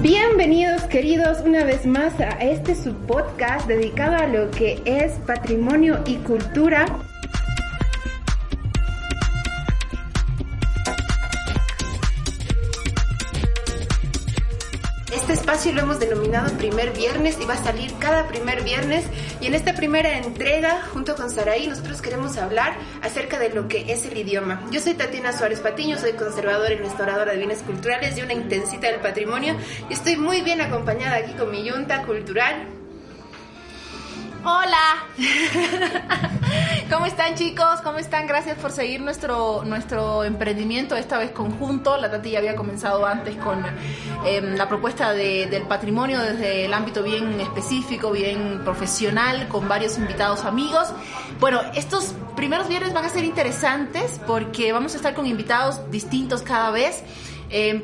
Bienvenidos, queridos, una vez más a este subpodcast dedicado a lo que es patrimonio y cultura. Este espacio lo hemos denominado Primer Viernes y va a salir cada primer viernes, y en esta primera entrega, junto con Saraí, nosotros queremos hablar acerca de lo que es el idioma. Yo soy Tatiana Suárez Patiño, soy conservadora y restauradora de bienes culturales y una intensita del patrimonio, y estoy muy bien acompañada aquí con mi yunta cultural. ¡Hola! ¿Cómo están, chicos? ¿Cómo están? Gracias por seguir nuestro emprendimiento, esta vez conjunto. La Tati ya había comenzado antes con la propuesta del patrimonio desde el ámbito bien específico, bien profesional, con varios invitados amigos. Bueno, estos primeros viernes van a ser interesantes porque vamos a estar con invitados distintos cada vez.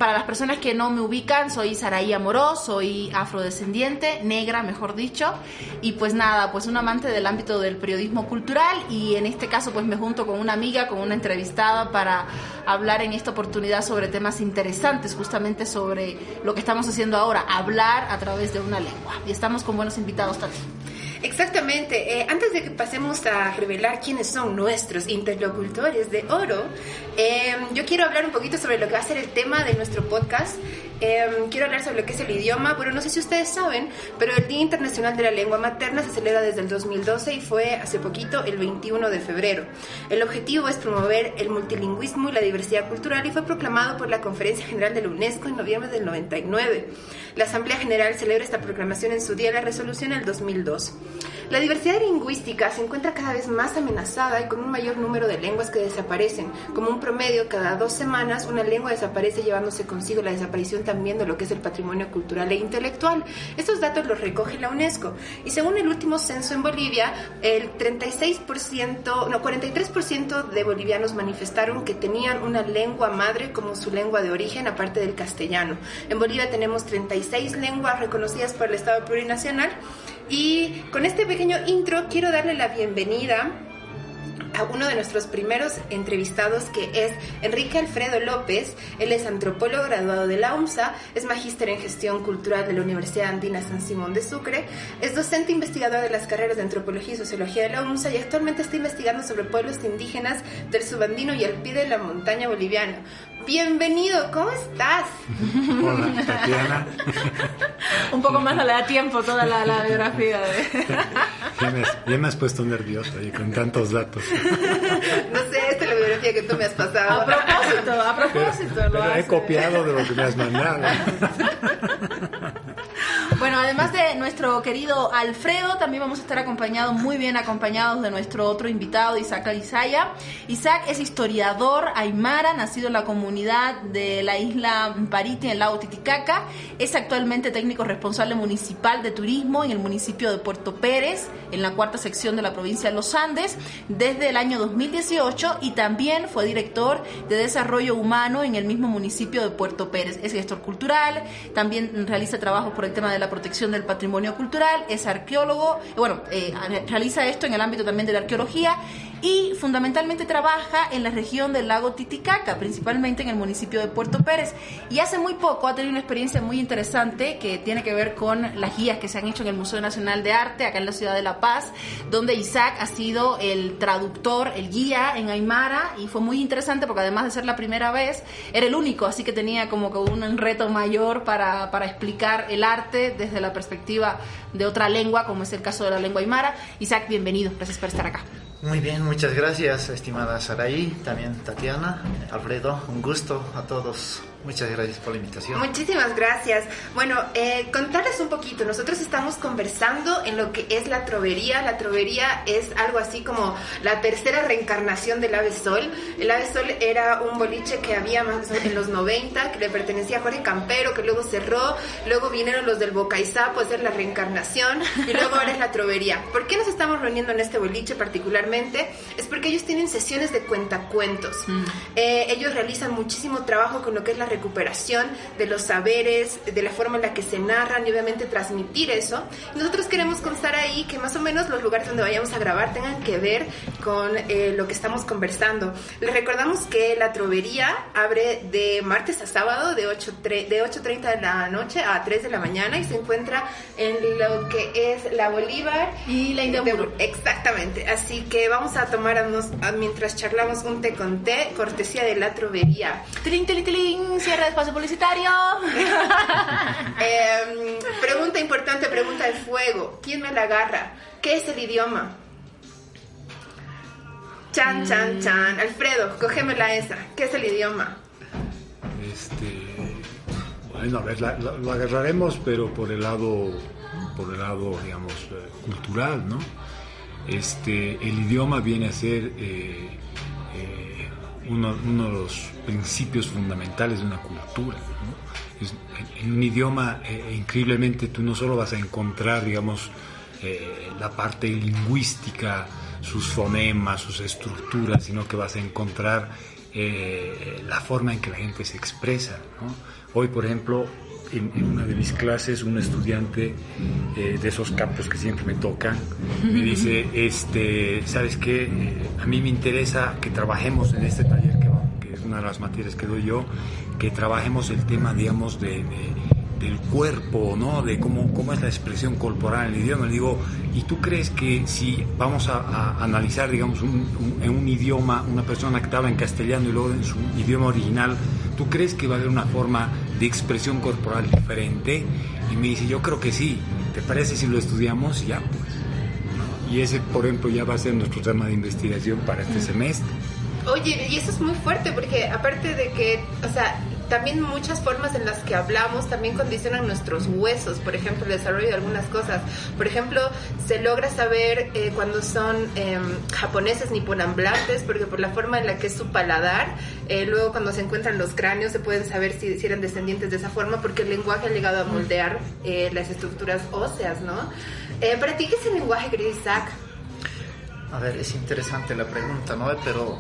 Para las personas que no me ubican, soy Saraí Amorós, soy afrodescendiente, negra mejor dicho, y pues nada, pues un amante del ámbito del periodismo cultural, y en este caso pues me junto con una amiga, con una entrevistada para hablar en esta oportunidad sobre temas interesantes, justamente sobre lo que estamos haciendo ahora, hablar a través de una lengua, y estamos con buenos invitados también. Exactamente. Antes de que pasemos a revelar quiénes son nuestros interlocutores de oro, yo quiero hablar un poquito sobre lo que va a ser el tema de nuestro podcast. Quiero hablar sobre lo que es el idioma. Bueno, no sé si ustedes saben, pero el Día Internacional de la Lengua Materna se celebra desde el 2012 y fue hace poquito, el 21 de febrero. El objetivo es promover el multilingüismo y la diversidad cultural, y fue proclamado por la Conferencia General de la UNESCO en noviembre del 99. La Asamblea General celebra esta proclamación en su día de la resolución el 2002. La diversidad lingüística se encuentra cada vez más amenazada y con un mayor número de lenguas que desaparecen. Como un promedio, cada 2 semanas una lengua desaparece, llevándose consigo la desaparición también de lo que es el patrimonio cultural e intelectual. Estos datos los recoge la UNESCO. Y según el último censo en Bolivia, el 43% de bolivianos manifestaron que tenían una lengua madre como su lengua de origen, aparte del castellano. En Bolivia tenemos 36 lenguas reconocidas por el Estado Plurinacional. Y con este pequeño intro quiero darle la bienvenida a uno de nuestros primeros entrevistados, que es Enrique Alfredo López. Él es antropólogo graduado de la UMSA, es magíster en gestión cultural de la Universidad Andina San Simón de Sucre, es docente investigador de las carreras de antropología y sociología de la UMSA, y actualmente está investigando sobre pueblos indígenas del subandino y al pie de la montaña boliviana. Bienvenido, ¿cómo estás? Hola, Tatiana. Un poco más no le da tiempo toda la biografía Ya me has puesto nervioso y con tantos datos. No sé, esta es la biografía que tú me has pasado. A propósito. Pero he copiado de lo que me has mandado. Bueno, además de nuestro querido Alfredo, también vamos a estar muy bien acompañados de nuestro otro invitado, Isaac Arizaya. Isaac es historiador aymara, nacido en la comunidad de la isla Pariti, en el lago Titicaca. Es actualmente técnico responsable municipal de turismo en el municipio de Puerto Pérez, en la 4ª sección de la provincia de Los Andes, desde el año 2018, y también fue director de desarrollo humano en el mismo municipio de Puerto Pérez. Es gestor cultural, también realiza trabajos por el tema de la protección del patrimonio cultural, es arqueólogo, realiza esto en el ámbito también de la arqueología, y fundamentalmente trabaja en la región del lago Titicaca, principalmente en el municipio de Puerto Pérez, y hace muy poco ha tenido una experiencia muy interesante que tiene que ver con las guías que se han hecho en el Museo Nacional de Arte acá en la ciudad de La Paz, donde Isaac ha sido el traductor, el guía en aymara, y fue muy interesante porque además de ser la primera vez, era el único, así que tenía como que un reto mayor para explicar el arte desde la perspectiva de otra lengua, como es el caso de la lengua aymara. Isaac, bienvenido, gracias por estar acá. Muy bien, muchas gracias, estimada Saraí, también Tatiana, Alfredo, un gusto a todos. Muchas gracias por la invitación. Muchísimas gracias. Bueno, contarles un poquito. Nosotros estamos conversando en lo que es la trovería. La trovería es algo así como la tercera reencarnación del Ave Sol. El Ave Sol era un boliche que había más en los 90, que le pertenecía a Jorge Campero, que luego cerró. Luego vinieron los del Bocaizapo a hacer la reencarnación, y luego ahora es la trovería. ¿Por qué nos estamos reuniendo en este boliche particularmente? Es porque ellos tienen sesiones de cuentacuentos. Ellos realizan muchísimo trabajo con lo que es la recuperación de los saberes, de la forma en la que se narran y obviamente transmitir eso. Nosotros queremos constar ahí que más o menos los lugares donde vayamos a grabar tengan que ver con lo que estamos conversando. Les recordamos que la Trovería abre de martes a sábado de 8:30 de la noche a 3 de la mañana y se encuentra en lo que es la Bolívar y la Indemuro. Exactamente, así que vamos a tomarnos mientras charlamos un té con té, cortesía de la Trovería. ¡Tilín, tilín, tilín! Cierre de espacio publicitario. Pregunta importante, pregunta de fuego. ¿Quién me la agarra? ¿Qué es el idioma? Chan, chan, chan. Alfredo, cógemela esa. ¿Qué es el idioma? Bueno, a ver, lo agarraremos, pero por el lado, digamos, cultural, ¿no? El idioma viene a ser uno de los principios fundamentales de una cultura, ¿no? En un idioma, increíblemente, tú no solo vas a encontrar, digamos, la parte lingüística, sus fonemas, sus estructuras, sino que vas a encontrar la forma en que la gente se expresa, ¿no? Hoy, por ejemplo, en una de mis clases, un estudiante de esos campos que siempre me tocan, me dice, ¿sabes qué? A mí me interesa que trabajemos en este taller, que es una de las materias que doy yo, que trabajemos el tema, digamos, del cuerpo, ¿no? De cómo es la expresión corporal en el idioma. Le digo, ¿y tú crees que si vamos a analizar, digamos, en un idioma, una persona que estaba en castellano y luego en su idioma original, ¿tú crees que va a haber una forma de expresión corporal diferente? Y me dice, yo creo que sí. ¿Te parece si lo estudiamos? Ya, pues, ¿no? Y ese, por ejemplo, ya va a ser nuestro tema de investigación para este semestre. Oye, y eso es muy fuerte porque aparte de que, o sea, también muchas formas en las que hablamos también condicionan nuestros huesos, por ejemplo, el desarrollo de algunas cosas. Por ejemplo, se logra saber cuando son japoneses niponamblantes, porque por la forma en la que es su paladar, luego cuando se encuentran los cráneos se pueden saber si eran descendientes de esa forma, porque el lenguaje ha llegado a moldear las estructuras óseas, ¿no? ¿Para ti qué es el lenguaje, querido Isaac? A ver, es interesante la pregunta, ¿no? Pero,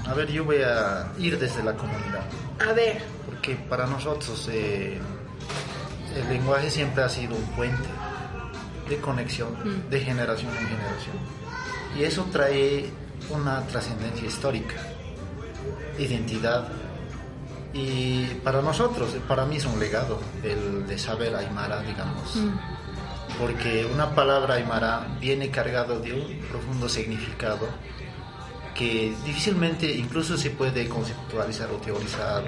a ver, yo voy a ir desde la comunidad. A ver. Porque para nosotros el lenguaje siempre ha sido un puente de conexión de generación en generación. Y eso trae una trascendencia histórica, identidad. Y para nosotros, para mí es un legado el de saber aymara, digamos. Porque una palabra aymara viene cargado de un profundo significado que difícilmente incluso se puede conceptualizar o teorizar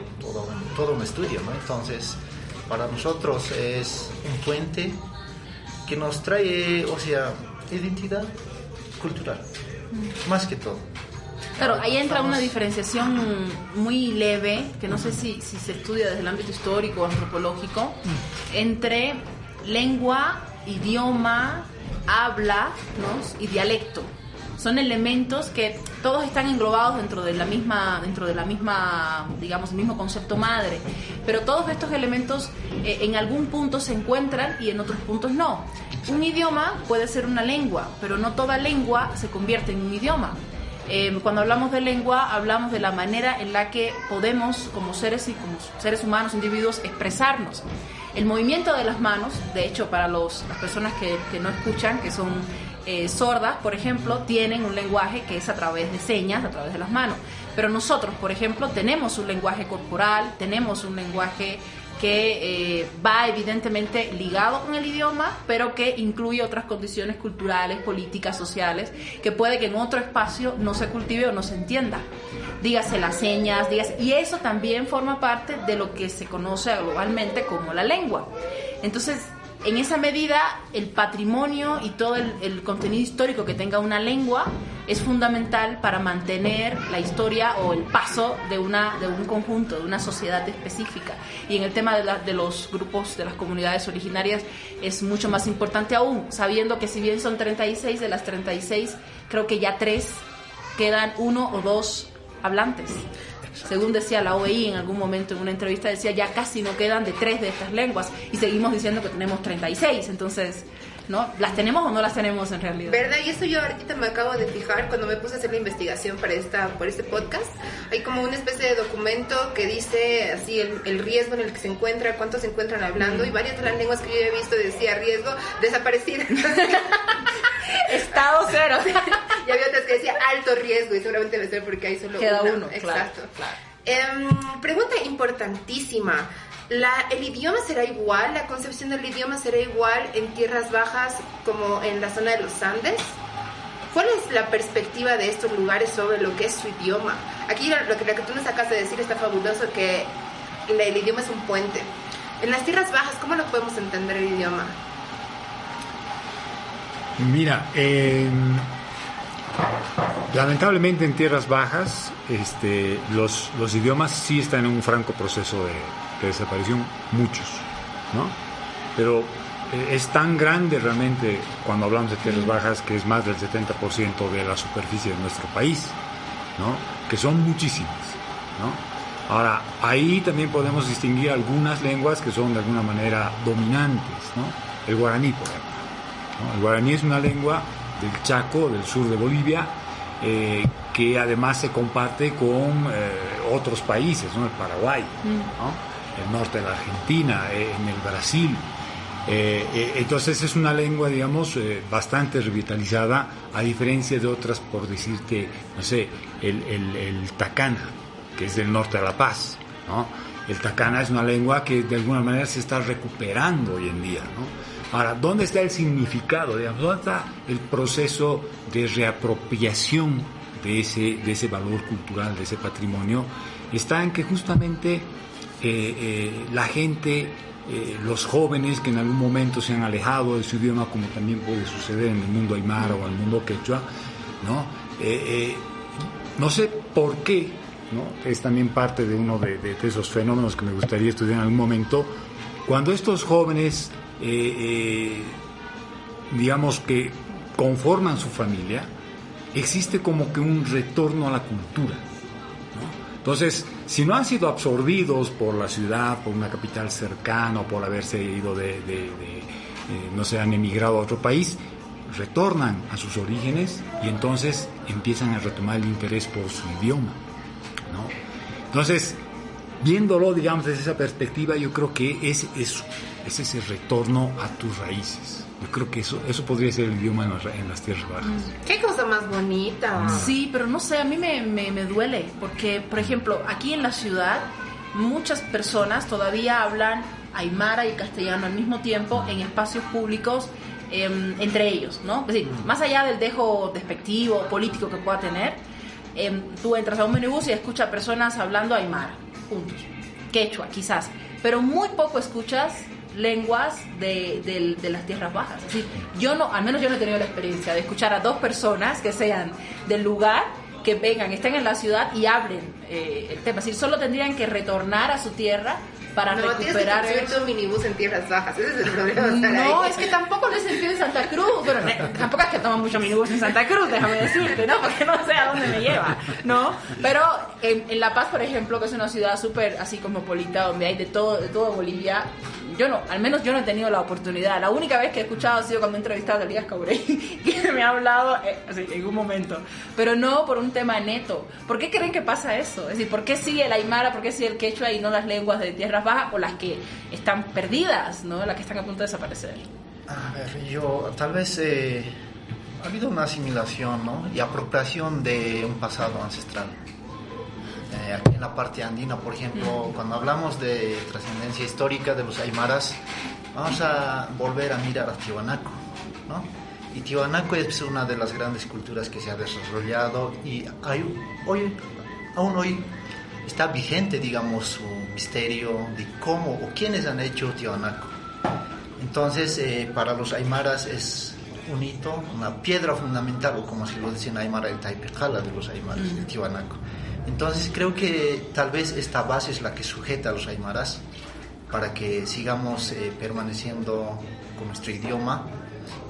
todo un estudio, ¿no? Entonces, para nosotros es un puente que nos trae, o sea, identidad cultural, más que todo. Claro, ahí entra una diferenciación muy leve, que no sé si se estudia desde el ámbito histórico o antropológico, entre lengua, idioma, habla, ¿no? y dialecto. Son elementos que todos están englobados dentro de la misma, digamos, el mismo concepto madre. Pero todos estos elementos en algún punto se encuentran y en otros puntos no. Un idioma puede ser una lengua, pero no toda lengua se convierte en un idioma. Cuando hablamos de lengua, hablamos de la manera en la que podemos, como seres humanos, individuos, expresarnos. El movimiento de las manos, de hecho, para las personas que no escuchan, que son sordas, por ejemplo, tienen un lenguaje que es a través de señas, a través de las manos. Pero nosotros, por ejemplo, tenemos un lenguaje corporal, tenemos un lenguaje que va evidentemente ligado con el idioma, pero que incluye otras condiciones culturales, políticas, sociales, que puede que en otro espacio no se cultive o no se entienda. Dígase las señas, y eso también forma parte de lo que se conoce globalmente como la lengua. Entonces, en esa medida, el patrimonio y todo el contenido histórico que tenga una lengua es fundamental para mantener la historia o el paso de un conjunto, de una sociedad específica. Y en el tema de los grupos, de las comunidades originarias, es mucho más importante aún, sabiendo que si bien son 36, de las 36, creo que ya 3 quedan 1 o 2 hablantes. Según decía la OEI en algún momento en una entrevista, decía ya casi no quedan de 3 de estas lenguas y seguimos diciendo que tenemos 36. Entonces ¿no? ¿Las tenemos o no las tenemos en realidad? ¿Verdad? Y eso yo ahorita me acabo de fijar cuando me puse a hacer la investigación por este podcast. Hay como una especie de documento que dice así el riesgo en el que se encuentra, cuántos se encuentran hablando, y varias de las lenguas que yo he visto decía riesgo desaparecida. Estado cero. Y había otras que decía alto riesgo, y seguramente debe ser porque hay solo queda una. uno. Exacto. Claro. Pregunta importantísima. ¿El idioma será igual? ¿La concepción del idioma será igual en tierras bajas como en la zona de los Andes? ¿Cuál es la perspectiva de estos lugares sobre lo que es su idioma? Aquí lo que tú nos acabas de decir está fabuloso, que el idioma es un puente. En las tierras bajas, ¿cómo lo podemos entender el idioma? Mira, lamentablemente en tierras bajas los idiomas sí están en un franco proceso de desaparición, muchos, ¿no? Pero es tan grande realmente cuando hablamos de tierras bajas, que es más del 70% de la superficie de nuestro país, ¿no? Que son muchísimas, ¿no? Ahora, ahí también podemos distinguir algunas lenguas que son de alguna manera dominantes, ¿no? El guaraní, por ejemplo, ¿no? El guaraní es una lengua del Chaco, del sur de Bolivia, que además se comparte con otros países, ¿no? El Paraguay, ¿no? El norte de la Argentina, en el Brasil. Entonces es una lengua, digamos, bastante revitalizada, a diferencia de otras, por decirte, no sé, el Tacana, que es del norte de La Paz, ¿no? El Tacana es una lengua que de alguna manera se está recuperando hoy en día, ¿no? Ahora, ¿dónde está el significado? Digamos, ¿dónde está el proceso de reapropiación de ese valor cultural, de ese patrimonio? Está en que justamente la gente, los jóvenes que en algún momento se han alejado de su idioma, como también puede suceder en el mundo aymara o en el mundo quechua, ¿no? No sé por qué, ¿no? Es también parte de uno de esos fenómenos que me gustaría estudiar en algún momento. Cuando estos jóvenes, digamos que conforman su familia, existe como que un retorno a la cultura, ¿no? Entonces, si no han sido absorbidos por la ciudad, por una capital cercana, o por haberse ido no se han emigrado a otro país, retornan a sus orígenes y entonces empiezan a retomar el interés por su idioma, ¿no? Entonces, viéndolo, digamos, desde esa perspectiva, yo creo que es ese retorno a tus raíces. Yo creo que eso podría ser el idioma en las tierras bajas. ¡Qué cosa más bonita! Sí, pero no sé, a mí me duele, porque, por ejemplo, aquí en la ciudad, muchas personas todavía hablan aymara y castellano al mismo tiempo en espacios públicos, entre ellos, ¿no? Es decir, más allá del dejo despectivo político que pueda tener, tú entras a un minibús y escuchas personas hablando aymara, juntos, quechua quizás, pero muy poco escuchas lenguas de las tierras bajas. Es decir, al menos yo no he tenido la experiencia de escuchar a dos personas que sean del lugar, que vengan, estén en la ciudad y hablen el tema. Es decir, solo tendrían que retornar a su tierra para recuperar. Tienes que subirte un minibús en tierras bajas, ese es el problema. No, es que tampoco les sentido en Santa Cruz. Bueno, tampoco es que toman mucho minibús en Santa Cruz, déjame decirte, ¿no? Porque no sé a dónde me lleva, ¿no? Pero en La Paz, por ejemplo, que es una ciudad súper así cosmopolita, donde hay de todo Bolivia, al menos yo no he tenido la oportunidad. La única vez que he escuchado ha sido cuando he entrevistado a Elías Caurey, que me ha hablado en un momento, pero no por un tema neto. ¿Por qué creen que pasa eso? Es decir, ¿por qué sigue el aymara, por qué sigue el quechua y no las lenguas de tierras bajas, o las que están perdidas, ¿no? Las que están a punto de desaparecer? A ver, tal vez ha habido una asimilación, ¿no? Y apropiación de un pasado ancestral. Aquí en la parte andina, por ejemplo, cuando hablamos de trascendencia histórica de los aymaras, vamos a volver a mirar a Tiwanaku, ¿no? Y Tiwanaku es una de las grandes culturas que se ha desarrollado y aún hoy está vigente, digamos, su misterio de cómo o quiénes han hecho Tiwanaku. Entonces, para los aymaras es un hito, una piedra fundamental, o como se lo dicen aymara, el taipejala de los aymaras, el Tiwanaku. Entonces creo que tal vez esta base es la que sujeta a los aymaras para que sigamos permaneciendo con nuestro idioma,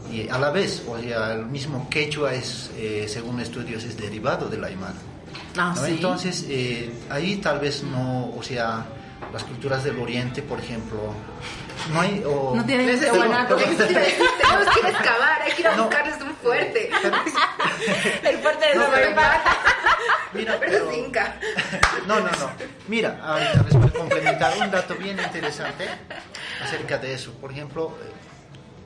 y a la vez, o sea, el mismo quechua es, según estudios, es derivado del aymara, ¿no? ¿Sí? Entonces ahí tal vez no, o sea, las culturas del oriente, por ejemplo, No hay... No tienen Necesito- Tiahuanaco. tenemos que ir a excavar, hay que ir a buscarles un fuerte. El fuerte de Zabalpata. Mira, Pero es inca. No. Mira, ahorita les voy a complementar un dato bien interesante acerca de eso. Por ejemplo,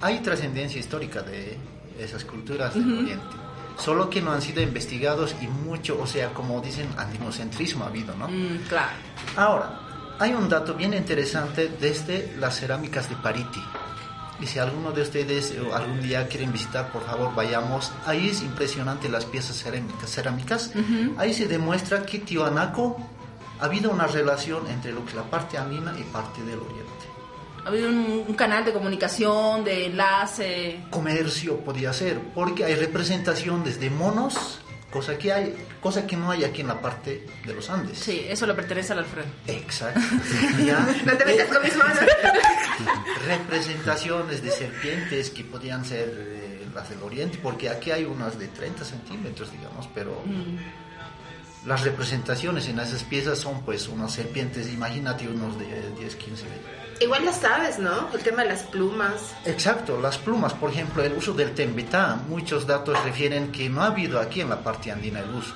hay trascendencia histórica de esas culturas del Oriente. Solo que no han sido investigados y mucho, o sea, como dicen, andinocentrismo ha habido, ¿no? Claro. Ahora, hay un dato bien interesante desde las cerámicas de Pariti. Y si alguno de ustedes algún día quieren visitar, por favor, vayamos. Ahí es impresionante las piezas cerámicas. Ahí se demuestra que Tiahuanaco ha habido una relación entre lo que es la parte andina y parte del oriente. Ha habido un canal de comunicación, de enlace. Comercio podía ser, porque hay representación desde monos, cosa que no hay aquí en la parte de los Andes. Sí, eso le pertenece al Alfredo. Exacto. Ya. No te metas con mis manos. Representaciones de serpientes que podían ser las del oriente, porque aquí hay unas de 30 centímetros, digamos, pero las representaciones en esas piezas son pues unas serpientes, imagínate unos de 10, 15 metros. Igual las sabes, ¿no? El tema de las plumas. Exacto, las plumas, por ejemplo, el uso del tembetá, muchos datos refieren que no ha habido aquí en la parte andina el uso.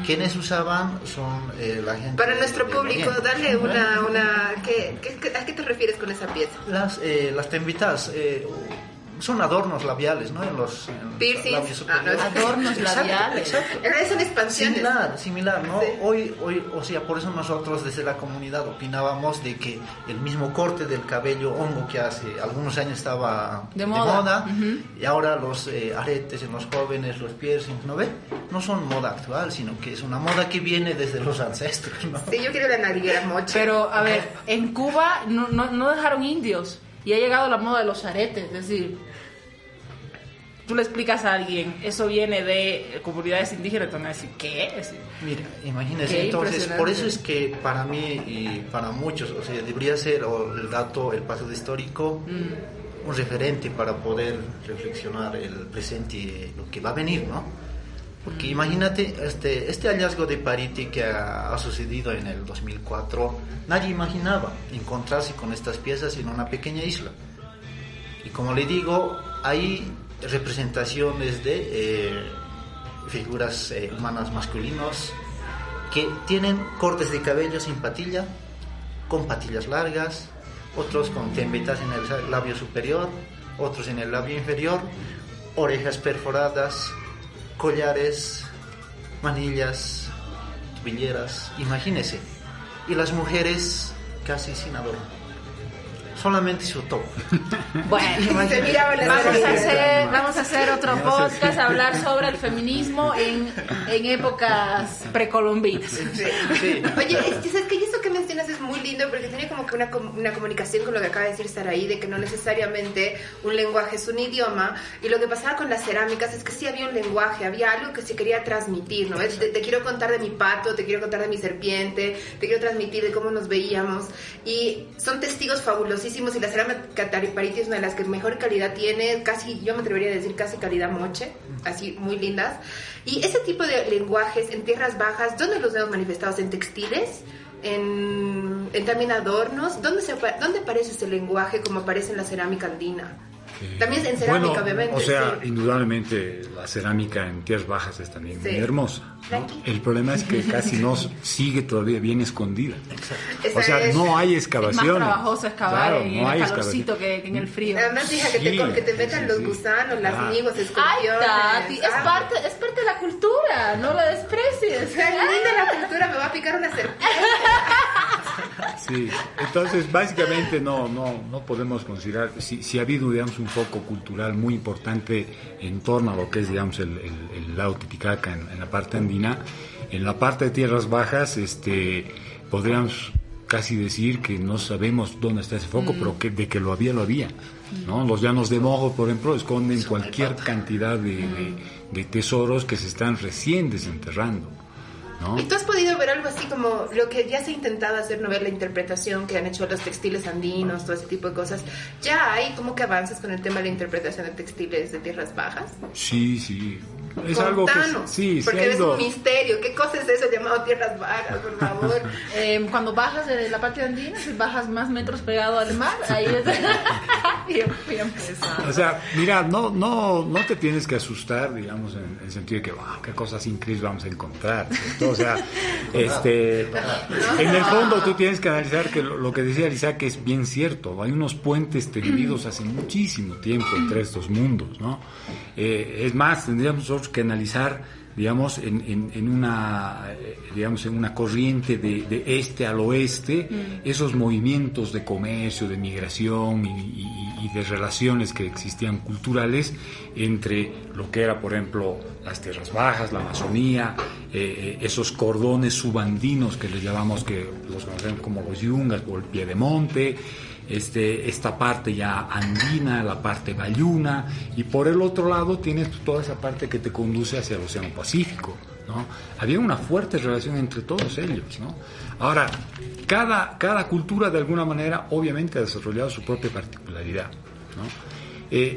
Quienes usaban son la gente... Para nuestro del público, oriente. dale una... ¿A qué te refieres con esa pieza? Las tembitas son adornos labiales, ¿no? En los Piercings. labios superiores. Adornos labiales. Exacto. En realidad son expansiones. Similar, ¿no? Sí. Hoy, o sea, por eso nosotros desde la comunidad opinábamos de que el mismo corte del cabello hongo que hace algunos años estaba De moda. y ahora los aretes en los jóvenes, los piercings, ¿no ve? No son moda actual, sino que es una moda que viene desde los ancestros, ¿no? Sí, yo quiero la nariguera mocha. Pero, a ver, en Cuba no dejaron indios y ha llegado la moda de los aretes. Es decir, tú le explicas a alguien, eso viene de comunidades indígenas, te van a decir, ¿qué? Es decir, Mira, imagínense, Qué entonces, impresionante. por eso es que para mí y para muchos, o sea, debería ser el dato, el pasado histórico, un referente para poder reflexionar el presente y lo que va a venir, ¿no? Porque imagínate, este hallazgo de Pariti que ha sucedido en el 2004, nadie imaginaba encontrarse con estas piezas en una pequeña isla. Y como le digo, hay representaciones de figuras humanas masculinos que tienen cortes de cabello sin patilla, con patillas largas, otros con tembetas en el labio superior, otros en el labio inferior, orejas perforadas, collares, manillas, tobilleras, imagínese. Y las mujeres casi sin adorno, solamente su top. bueno, Se miraban las vamos a hacer otro podcast, hablar sobre el feminismo en épocas precolombinas. Sí. Oye, ¿sabes qué? Y eso que mencionas es muy lindo porque tiene como que una comunicación con lo que acaba de decir Saraí, de que no necesariamente un lenguaje es un idioma. Y lo que pasaba con las cerámicas es que sí había un lenguaje, había algo que se quería transmitir, ¿no? Te quiero contar de mi pato, te quiero contar de mi serpiente, te quiero transmitir de cómo nos veíamos. Y son testigos fabulosísimos y la cerámica Pariti es una de las que mejor calidad tiene, casi, yo me atrevería a decir casi calidad moche, así muy lindas. Y ese tipo de lenguajes en tierras bajas, ¿dónde los vemos manifestados? ¿En textiles? ¿En también adornos? ¿Dónde aparece ese lenguaje como aparece en la cerámica andina? También en cerámica, bueno, obviamente. o sea, sí. Indudablemente la cerámica en tierras bajas es también muy hermosa, ¿no? Tranqui. El problema es que casi no sigue todavía bien escondida. Esa O sea, es- no hay Es más excavaciones. trabajoso excavar Claro, en no hay el calorcito que en el frío. Además, hija, que te Sí, metan sí, los sí. gusanos, las Ah. migos, Ay, escorpiones. Tati, es parte de la cultura, no la desprecies. Tan linda la cultura, me va a picar una serpiente. Sí, entonces básicamente no podemos considerar, si ha habido, digamos, un foco cultural muy importante en torno a lo que es, digamos, el lago Titicaca en la parte andina. En la parte de tierras bajas, podríamos casi decir que no sabemos dónde está ese foco, pero que de que lo había, ¿no? Los llanos de Mojo, por ejemplo, esconden cualquier cantidad de tesoros que se están recién desenterrando, ¿no? ¿Y tú has podido ver algo así como lo que ya se ha intentado hacer, no ver la interpretación que han hecho los textiles andinos, todo ese tipo de cosas? ¿Ya hay como que avances con el tema de la interpretación de textiles de tierras bajas? Sí, es algo que Contanos, sí, porque ha es ido... un misterio. ¿Qué cosa es eso llamado Tierras Bajas, por favor? Cuando bajas de la parte andina, si bajas más metros pegado al mar, ahí es bien pesado. O sea, mira, no te tienes que asustar, digamos, en el sentido de que, wow, qué cosas increíbles vamos a encontrar, ¿cierto? O sea, en el fondo tú tienes que analizar que lo que decía Isaac es bien cierto. Hay unos puentes tendidos hace muchísimo tiempo entre estos mundos, ¿no? Es más, tendríamos nosotros que analizar, digamos, en una corriente de este al oeste, esos movimientos de comercio, de migración y de relaciones que existían culturales entre lo que era, por ejemplo, las tierras bajas, la Amazonía, esos cordones subandinos que les llamamos, que los conocemos como los yungas o el piedemonte, esta parte ya andina, la parte bayuna, y por el otro lado tienes toda esa parte que te conduce hacia el Océano Pacífico, ¿no? Había una fuerte relación entre todos ellos, ¿no? Ahora, cada cultura de alguna manera obviamente ha desarrollado su propia particularidad, ¿no?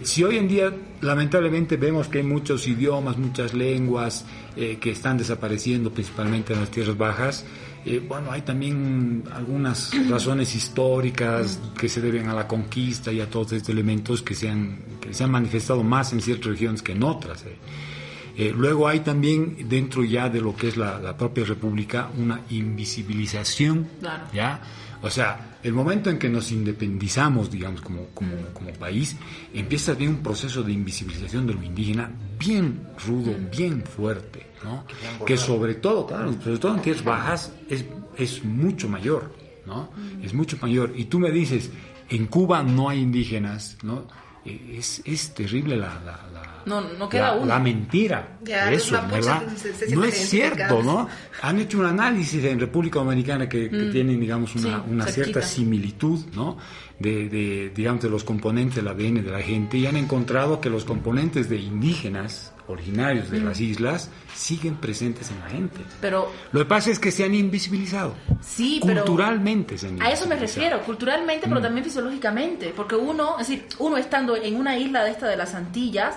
Si hoy en día lamentablemente vemos que hay muchos idiomas, muchas lenguas que están desapareciendo principalmente en las tierras bajas, bueno, hay también algunas razones históricas que se deben a la conquista y a todos estos elementos que se han manifestado más en ciertas regiones que en otras. Luego hay también, dentro ya de lo que es la propia república, una invisibilización, claro. ¿Ya? O sea, el momento en que nos independizamos, digamos, como país, empieza bien un proceso de invisibilización de lo indígena bien rudo, bien fuerte, ¿no? Que sobre todo, claro, sobre todo en tierras bajas es mucho mayor, ¿no? Es mucho mayor. Y tú me dices, en Cuba no hay indígenas, ¿no? Es terrible no queda uno. La mentira Ya, de eso, los mapuches ¿verdad? se No es sienten cierto, identificados. ¿no? Han hecho un análisis en República Dominicana que tienen, digamos, una cerquita. cierta similitud, ¿no? Digamos, de los componentes del ADN de la gente, y han encontrado que los componentes de indígenas originarios de las islas siguen presentes en la gente. Pero lo que pasa es que se han invisibilizado. sí, Culturalmente se han a eso me invisibilizado. refiero, culturalmente, pero también fisiológicamente, porque uno estando en una isla de las Antillas,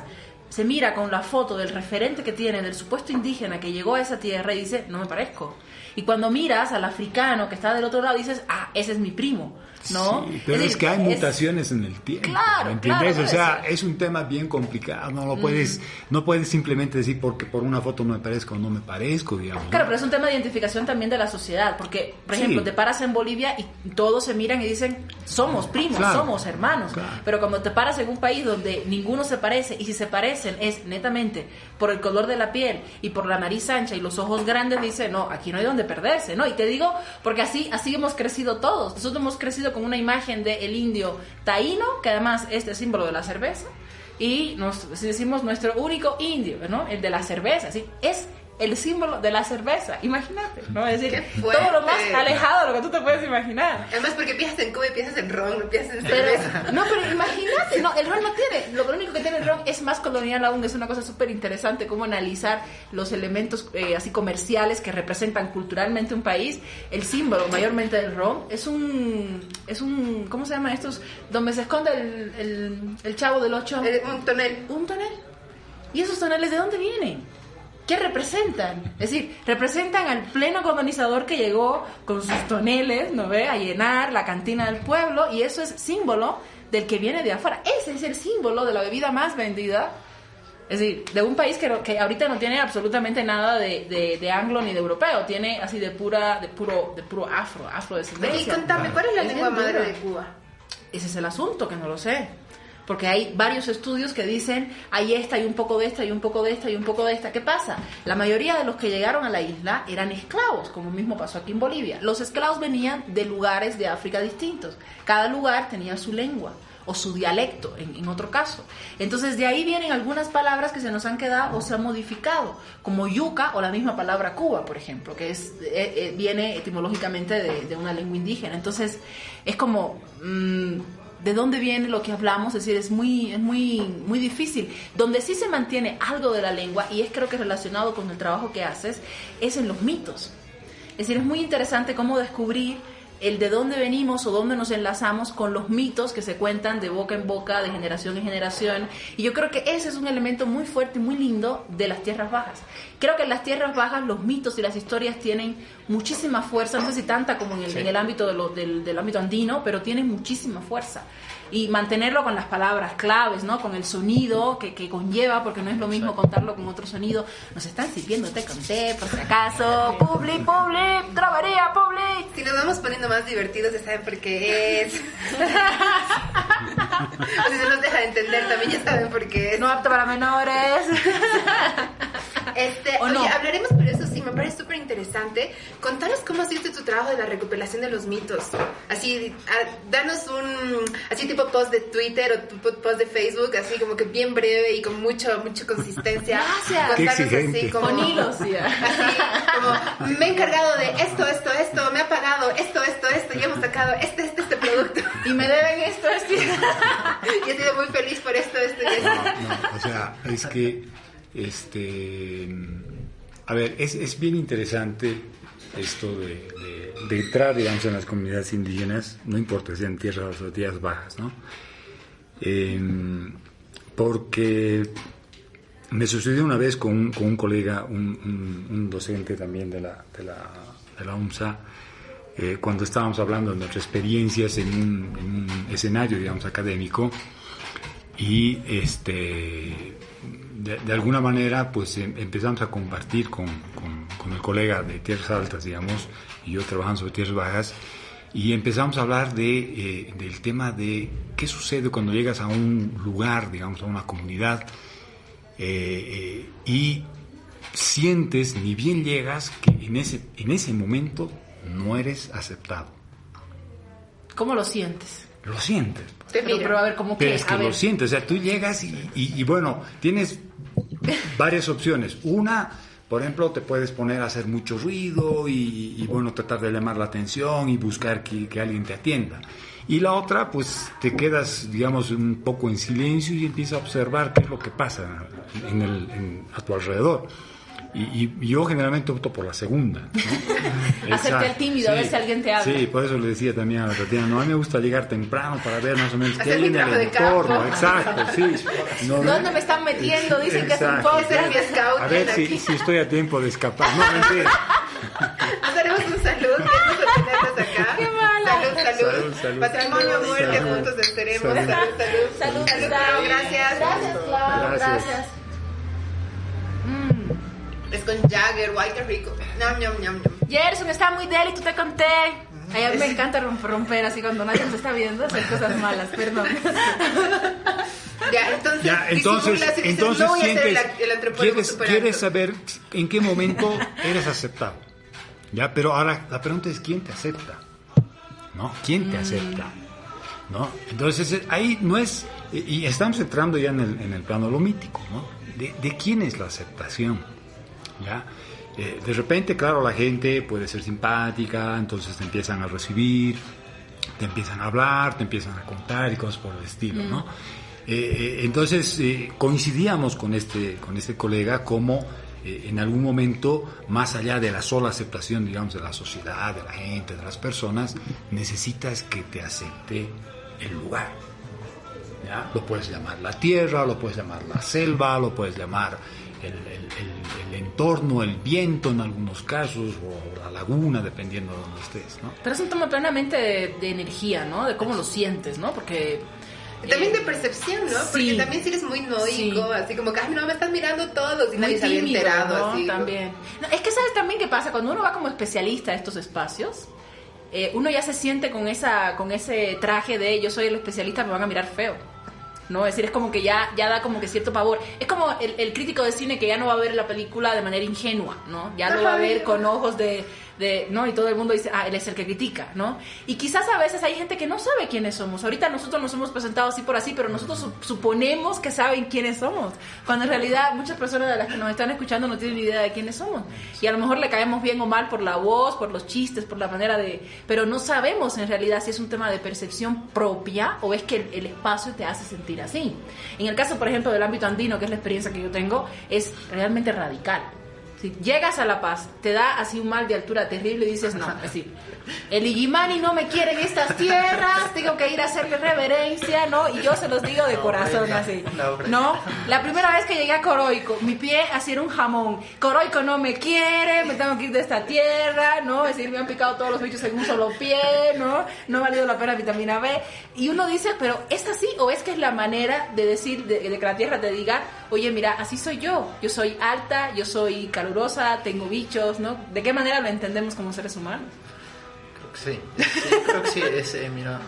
se mira con la foto del referente que tiene del supuesto indígena que llegó a esa tierra y dice, no me parezco. Y cuando miras al africano que está del otro lado, dices, ese es mi primo, ¿no? Sí, pero es que hay mutaciones en el tiempo, Claro, ¿me entiendes? claro, O sea, puede ser. es un tema bien complicado, no puedes simplemente decir porque por una foto no me parezco o no me parezco, digamos, ¿no? Claro, pero es un tema de identificación también de la sociedad, porque, por ejemplo, Sí. te paras en Bolivia y todos se miran y dicen, somos primos, Claro. somos hermanos, Claro. pero cuando te paras en un país donde ninguno se parece, y si se parecen es netamente por el color de la piel y por la nariz ancha y los ojos grandes, dice, no, aquí no hay donde perderse, ¿no? Y te digo, porque así hemos crecido todos, nosotros hemos crecido con una imagen del indio taíno, que además es el símbolo de la cerveza, y nos decimos nuestro único indio, ¿no? El de la cerveza, ¿sí? Es el símbolo de la cerveza, imagínate, ¿no? Es decir, ¡Qué fuerte! todo lo más alejado de lo que tú te puedes imaginar. Además, porque piensas en Cuba y piensas en ron, no piensas en Pero, cerveza. pero imagínate, no, el ron no tiene, lo único que tiene el ron es más colonial aún, es una cosa súper interesante cómo analizar los elementos así comerciales que representan culturalmente un país. El símbolo mayormente del ron es un, ¿cómo se llama estos? Donde se esconde el chavo del 8. Un tonel. Un tonel. ¿Y esos toneles de dónde vienen? ¿Qué representan? Es decir, representan al pleno colonizador que llegó con sus toneles, ¿no ve? A llenar la cantina del pueblo, y eso es símbolo del que viene de afuera. Ese es el símbolo de la bebida más vendida. Es decir, de un país que ahorita no tiene absolutamente nada de anglo ni de europeo, tiene así de puro afrodescendencia. Y contame, ¿cuál es la Es lengua bien madre duro. de Cuba? Ese es el asunto, que no lo sé. Porque hay varios estudios que dicen, hay esta, y un poco de esta, y un poco de esta, y un poco de esta. ¿Qué pasa? La mayoría de los que llegaron a la isla eran esclavos, como mismo pasó aquí en Bolivia. Los esclavos venían de lugares de África distintos. Cada lugar tenía su lengua, o su dialecto, en otro caso. Entonces, de ahí vienen algunas palabras que se nos han quedado o se han modificado, como yuca, o la misma palabra Cuba, por ejemplo, que viene etimológicamente de una lengua indígena. Entonces, es como... ¿de dónde viene lo que hablamos? Es decir, es muy difícil. Donde sí se mantiene algo de la lengua, y es creo que relacionado con el trabajo que haces, es en los mitos. Es decir, es muy interesante cómo descubrir el de dónde venimos o dónde nos enlazamos con los mitos que se cuentan de boca en boca, de generación en generación. Y yo creo que ese es un elemento muy fuerte y muy lindo de las tierras bajas. Creo que en las tierras bajas los mitos y las historias tienen muchísima fuerza, no sé si tanta como en el ámbito del ámbito andino, pero tienen muchísima fuerza. Y mantenerlo con las palabras claves, ¿no? Con el sonido que conlleva, porque no es lo mismo contarlo con otro sonido. Nos están sirviendo, te conté, por si acaso. Publi, trabaría, publi. Si nos vamos poniendo más divertidos, ya saben por qué es. O si se nos deja de entender, también ya saben por qué es. No apto para menores. ¿O no? Oye, hablaremos, pero eso sí, me parece súper interesante. Contanos cómo hiciste tu trabajo de la recopilación de los mitos. Así, danos así tipo post de Twitter o tipo post de Facebook, así como que bien breve y con mucha consistencia. Gracias. Qué Contanos exigente. así como... Con hilos, ya. Así como, me he encargado de esto, me ha pagado esto, y hemos sacado este producto. Y me deben esto. Y he sido muy feliz por esto y esto. No, o sea, es que, a ver, es bien interesante esto de entrar, digamos, en las comunidades indígenas, no importa si en tierras o tierras bajas, ¿no? Porque me sucedió una vez con un colega, un docente también de la UMSA, cuando estábamos hablando de nuestras experiencias en un escenario, digamos, académico, y de alguna manera pues empezamos a compartir con el colega de Tierras Altas, digamos, y yo trabajando sobre Tierras Bajas, y empezamos a hablar del tema de qué sucede cuando llegas a un lugar, digamos, a una comunidad, y sientes, ni bien llegas, que en ese momento no eres aceptado. ¿Cómo lo sientes? Lo sientes. Pero a ver, ¿cómo Pero que? es que lo sientes, o sea, tú llegas y bueno, tienes varias opciones. Una, por ejemplo, te puedes poner a hacer mucho ruido y bueno, tratar de llamar la atención y buscar que alguien te atienda. Y la otra, pues te quedas, digamos, un poco en silencio y empiezas a observar qué es lo que pasa a tu alrededor. Y yo generalmente opto por la segunda, ¿no? Hacerte el tímido, a ver si alguien te habla. Sí, por eso le decía también a la Tatiana, no, a mí me gusta llegar temprano para ver más o menos qué Hacer hay mi en el trabajo de entorno. campo. Exacto, sí. ¿Dónde me están metiendo? Dicen que es un Exacto. poste. Ser mi scout A ver aquí. si estoy a tiempo de escapar. No, mentira. Haremos un salud, queremos tenerlos acá. ¡Qué mala! Salud. Patrimonio, muerte, Salud. juntos venceremos. Salud. Salud. Clau. Gracias. Gracias, Clau. Gracias. Gracias. Es con Jagger, guay, qué rico. Ñam, ñam, ñam, ñam. Gerson, está muy deli, tú te conté. Ay, a mí me encanta romper así cuando nadie nos está viendo, hacer cosas malas, perdón. Ya, Entonces no voy a ser sientes, el antropólogo quieres saber en qué momento eres aceptado. Ya, pero ahora la pregunta es ¿quién te acepta? ¿No? ¿Quién te acepta? ¿No? Entonces ahí no es, y estamos entrando ya en el plano lo mítico, ¿no? ¿De quién es la aceptación? ¿Ya? De repente, claro, la gente puede ser simpática, entonces te empiezan a recibir, te empiezan a hablar, te empiezan a contar y cosas por el estilo, ¿no? Entonces coincidíamos con este colega como en algún momento, más allá de la sola aceptación, digamos, de la sociedad, de la gente, de las personas, necesitas que te acepte el lugar. ¿Ya? Lo puedes llamar la tierra, lo puedes llamar la selva, lo puedes llamar el entorno, el viento en algunos casos, o la laguna, dependiendo de donde estés, ¿no? Pero es un tema plenamente de energía, ¿no? De cómo lo sientes, ¿no? Porque... También de percepción, ¿no? Porque sí. también si eres muy noico, Sí. así como que, ay, no, me están mirando todos y muy nadie se había tímido, enterado, ¿no? así. También. No, es que ¿sabes también qué pasa? Cuando uno va como especialista a estos espacios, uno ya se siente con ese traje de yo soy el especialista, me van a mirar feo. ¿No? Es decir, es como que ya da como que cierto pavor. Es como el crítico de cine que ya no va a ver la película de manera ingenua, ¿no? Ya lo va a ver con ojos de ¿no? Y todo el mundo dice, él es el que critica, ¿no? Y quizás a veces hay gente que no sabe quiénes somos. Ahorita nosotros nos hemos presentado así por así, pero nosotros suponemos que saben quiénes somos. Cuando en realidad muchas personas de las que nos están escuchando no tienen ni idea de quiénes somos. Y a lo mejor le caemos bien o mal por la voz, por los chistes, por la manera de... Pero no sabemos en realidad si es un tema de percepción propia o es que el espacio te hace sentir así. En el caso, por ejemplo, del ámbito andino, que es la experiencia que yo tengo, es realmente radical. Si llegas a La Paz, te da así un mal de altura terrible y dices, no, es decir, el Illimani no me quiere en estas tierras, tengo que ir a hacerle reverencia, ¿no? Y yo se los digo de corazón, así, ¿no? La primera vez que llegué a Coroico, mi pie así era un jamón. Coroico no me quiere, me tengo que ir de esta tierra, ¿no? Es decir, me han picado todos los bichos en un solo pie, ¿no? No ha valido la pena vitamina B. Y uno dice, pero ¿es así o es que es la manera de decir, de que la tierra te diga, oye, mira, así soy yo soy alta, yo soy calurosa, tengo bichos, ¿no? ¿De qué manera lo entendemos como seres humanos? Creo que sí, mira...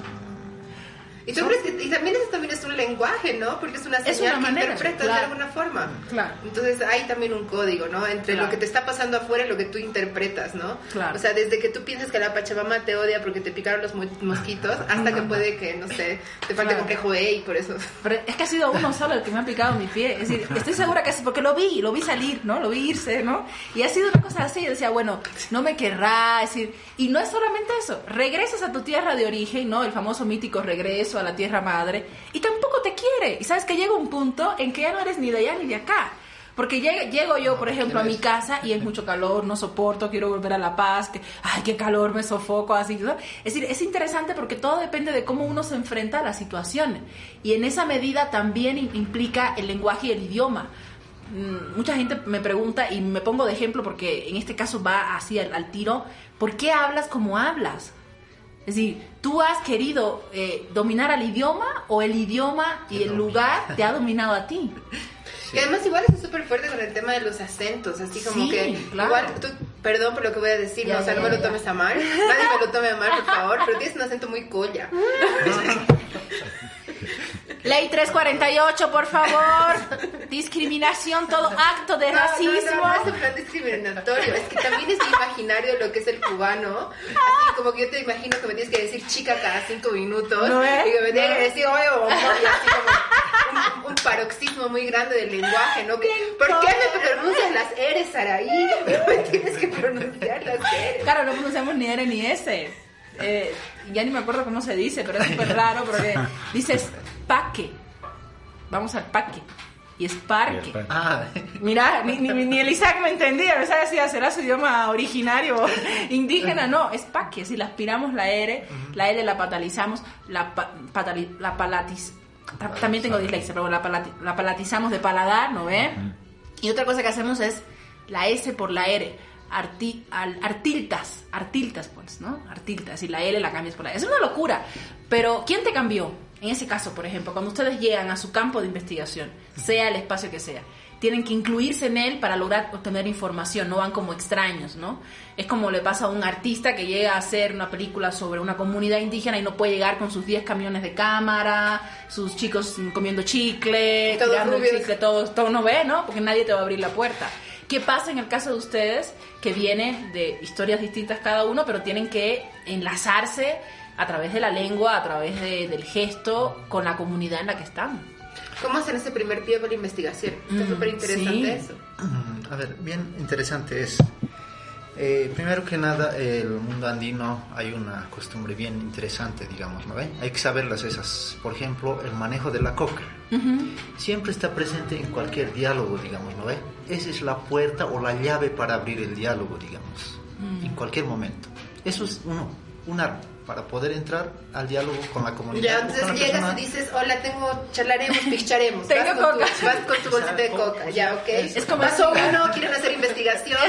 Y también eso también es un lenguaje, ¿no? Porque es una señal que interpretas de alguna forma. Claro. Entonces hay también un código, ¿no? Entre lo que te está pasando afuera y lo que tú interpretas, ¿no? Claro. O sea, desde que tú piensas que la Pachamama te odia porque te picaron los mosquitos, hasta que puede que, no sé, te falte complejo E y por eso... Pero es que ha sido uno solo el que me ha picado mi pie. Es decir, estoy segura que sí, porque lo vi salir, ¿no? Lo vi irse, ¿no? Y ha sido una cosa así. Decía, bueno, no me querrá, es decir... Y no es solamente eso. Regresas a tu tierra de origen, ¿no? El famoso mítico regreso a la tierra madre, y tampoco te quiere. Y sabes que llega un punto en que ya no eres ni de allá ni de acá. Porque llego yo, por ejemplo, a mi casa y es mucho calor, no soporto, quiero volver a La Paz, ay, qué calor, me sofoco, así, ¿no? Es decir, es interesante porque todo depende de cómo uno se enfrenta a la situación. Y en esa medida también implica el lenguaje y el idioma. Mucha gente me pregunta, y me pongo de ejemplo porque en este caso va así al tiro, ¿por qué hablas como hablas? Es decir, ¿tú has querido dominar al idioma o el idioma y el lugar te ha dominado a ti? Y además igual es súper fuerte con el tema de los acentos, así como que claro. Igual tú, perdón por lo que voy a decir, no, o sea, no me lo tomes a mal, nadie me lo tome a mal, por favor, pero tienes un acento muy colla. Ley 348, por favor. Discriminación, todo acto de racismo. No es un plan discriminatorio, es que también es imaginario lo que es el cubano. Así como que yo te imagino que me tienes que decir chica cada 5 minutos. ¿No es? Y que me tienes que decir oye, y así como un paroxismo muy grande del lenguaje, ¿no? ¿Por qué no te pronuncias las eres, Saraí? Me tienes que pronunciar las eres. Claro, no pronunciamos ni R ni S. Ya ni me acuerdo cómo se dice, pero es súper raro porque dices paque. Vamos al paque. Y es parque. Mira, ni el Isaac me entendía. No sabía si será su idioma originario indígena. No, es paque. Si le aspiramos la R, la L la patalizamos, también tengo dislexia, pero la palatizamos de paladar, ¿no ve? Y otra cosa que hacemos es la S por la R. Artiltas, pues, ¿no? Artiltas, y la L la cambias por la E. Es una locura, pero ¿quién te cambió? En ese caso, por ejemplo, cuando ustedes llegan a su campo de investigación, sea el espacio que sea, tienen que incluirse en él para lograr obtener información, no van como extraños, ¿no? Es como le pasa a un artista que llega a hacer una película sobre una comunidad indígena y no puede llegar con sus 10 camiones de cámara, sus chicos comiendo chicle, tirando el chicle, todo no ve, ¿no? Porque nadie te va a abrir la puerta. ¿Qué pasa en el caso de ustedes que vienen de historias distintas cada uno, pero tienen que enlazarse a través de la lengua, a través del gesto, con la comunidad en la que están? ¿Cómo hacen ese primer pie con la investigación? Está súper interesante eso. A ver, bien interesante es. Primero que nada, el mundo andino hay una costumbre bien interesante, digamos, ¿no ven? Hay que saberlas esas. Por ejemplo, el manejo de la coca. Siempre está presente en cualquier diálogo, digamos, ¿no ven? Esa es la puerta o la llave para abrir el diálogo, digamos, en cualquier momento. Eso es un arma para poder entrar al diálogo con la comunidad. Ya, entonces llegas y dices, hola, charlaremos, picharemos. Vas con tu bolsita de coca, ya, ok. Es como paso uno, quieren hacer investigación,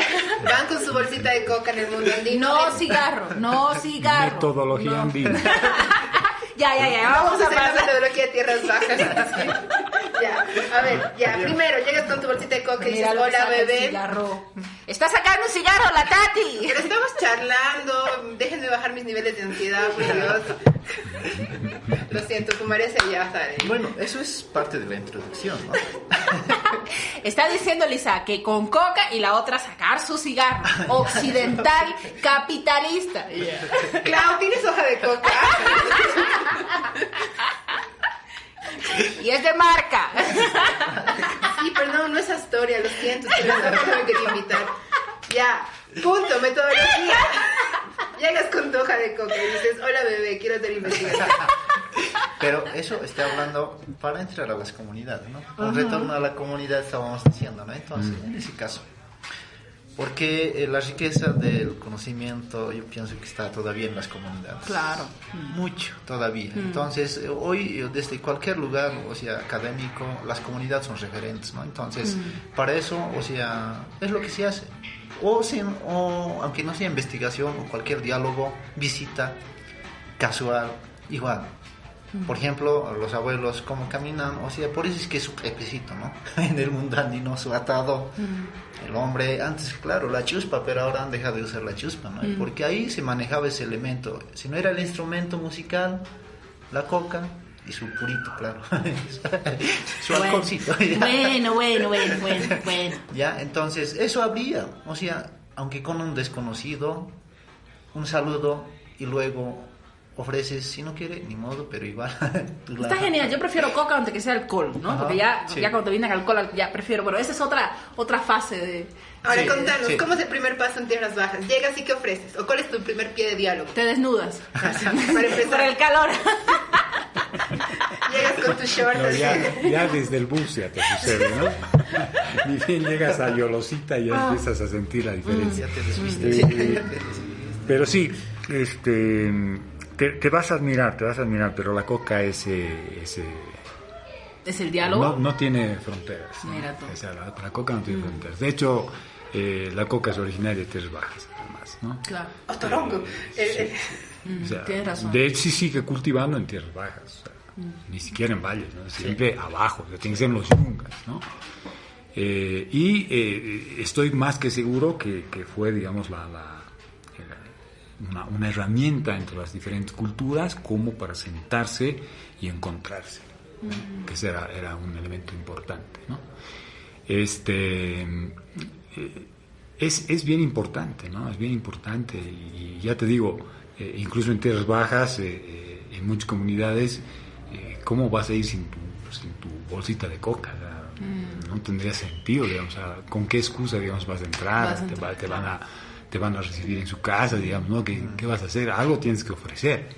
van con su bolsita de coca en el mundo andino. No cigarro. Metodología andina. Ya, vamos a hacer la pasar. metodología de tierras bajas. Ya, primero llegas con tu bolsita de coca y dices, hola, bebé. Está sacando un cigarro la Tati. Pero estamos charlando, déjenme bajar mis niveles de ansiedad, por Dios. Lo siento, fumaré hacia allá, ¿sabes? Bueno, eso es parte de la introducción, ¿no? Está diciendo Lisa que con coca y la otra sacar su cigarro. Occidental, capitalista. Clau, ¿tienes hoja de coca? Y es de marca. Sí, pero no es Astoria, lo siento, pero no me quería invitar. Ya, punto, metodología. Llegas con tu hoja de coca y dices, hola bebé, quiero hacer investigación. Pero eso está hablando para entrar a las comunidades, ¿no? Con retorno a la comunidad estábamos diciendo, ¿no? Entonces, en ese caso, Porque la riqueza del conocimiento yo pienso que está todavía en las comunidades. Claro. Mucho todavía. Entonces, hoy desde cualquier lugar, o sea, académico, las comunidades son referentes, ¿no? Entonces, para eso, o sea, es lo que se hace. O aunque no sea investigación o cualquier diálogo, visita casual, igual. Por ejemplo, los abuelos, cómo caminan, o sea, por eso es que es su trepecito, ¿no? En el mundanino, su atado. El hombre, antes, claro, la chuspa, pero ahora han dejado de usar la chuspa, ¿no? Porque ahí se manejaba ese elemento. Si no era el instrumento musical, la coca y su purito, claro. Su alcoholcito. Bueno. Ya, entonces, eso habría, o sea, aunque con un desconocido, un saludo y luego ofreces, si no quiere, ni modo, pero igual. Está genial, yo prefiero coca antes que sea alcohol, ¿no? Ajá, Porque ya sí. cuando te viene el alcohol, ya prefiero, pero esa es otra fase de... Ahora Sí, contanos, sí. ¿cómo es el primer paso en Tierras Bajas? ¿Llegas y qué ofreces? ¿O cuál es tu primer pie de diálogo? Te desnudas. Para Por empezar, el calor. llegas con tus shorts No, así. ya desde el bus ya te sucede, ¿no? Ni bien llegas a Yolosita y ya empiezas a sentir la diferencia. Ya te desviste. Pero sí, te vas a admirar, pero la coca es Es el diálogo. no tiene fronteras, ¿no? Mira tú. O sea, la coca no tiene fronteras. De hecho, la coca es originaria de Tierras Bajas, además, ¿no? Claro. Otorongo. O sea, Tienes razón. de hecho, sí sigue cultivando en Tierras Bajas, o sea, ni siquiera en valles, ¿no? Siempre abajo, o sea, tiene que ser en los yungas, ¿no? Estoy más que seguro que fue, digamos, una herramienta entre las diferentes culturas como para sentarse y encontrarse, ¿no? Que ese era un elemento importante, ¿no? Es bien importante, ¿no? Es bien importante y ya te digo, incluso en Tierras Bajas, en muchas comunidades, ¿cómo vas a ir sin tu bolsita de coca? O sea, no tendría sentido, digamos, o sea, ¿con qué excusa, digamos, vas a entrar? Te van a recibir en su casa, digamos, ¿no? ¿Qué vas a hacer? Algo tienes que ofrecer,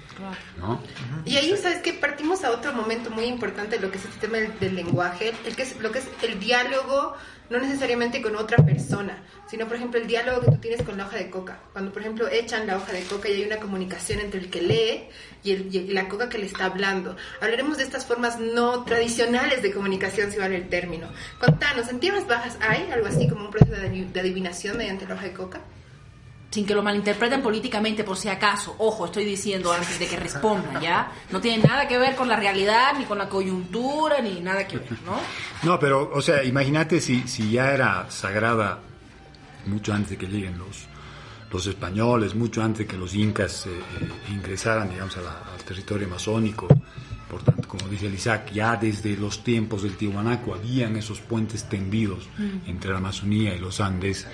¿no? Y ahí, ¿sabes qué? Partimos a otro momento muy importante de lo que es este tema del lenguaje, lo que es el diálogo, no necesariamente con otra persona, sino, por ejemplo, el diálogo que tú tienes con la hoja de coca. Cuando, por ejemplo, echan la hoja de coca y hay una comunicación entre el que lee y la coca que le está hablando. Hablaremos de estas formas no tradicionales de comunicación, si vale el término. Contanos, ¿en Tierras Bajas hay algo así como un proceso de adivinación mediante la hoja de coca? Sin que lo malinterpreten políticamente, por si acaso. Ojo, estoy diciendo antes de que responda, ¿ya? No tiene nada que ver con la realidad, ni con la coyuntura, ni nada que ver, ¿no? No, pero, o sea, imagínate si ya era sagrada mucho antes de que lleguen los españoles, mucho antes de que los incas ingresaran, digamos, al territorio amazónico. Por tanto, como dice el Isaac, ya desde los tiempos del Tiwanaku habían esos puentes tendidos entre la Amazonía y los Andes.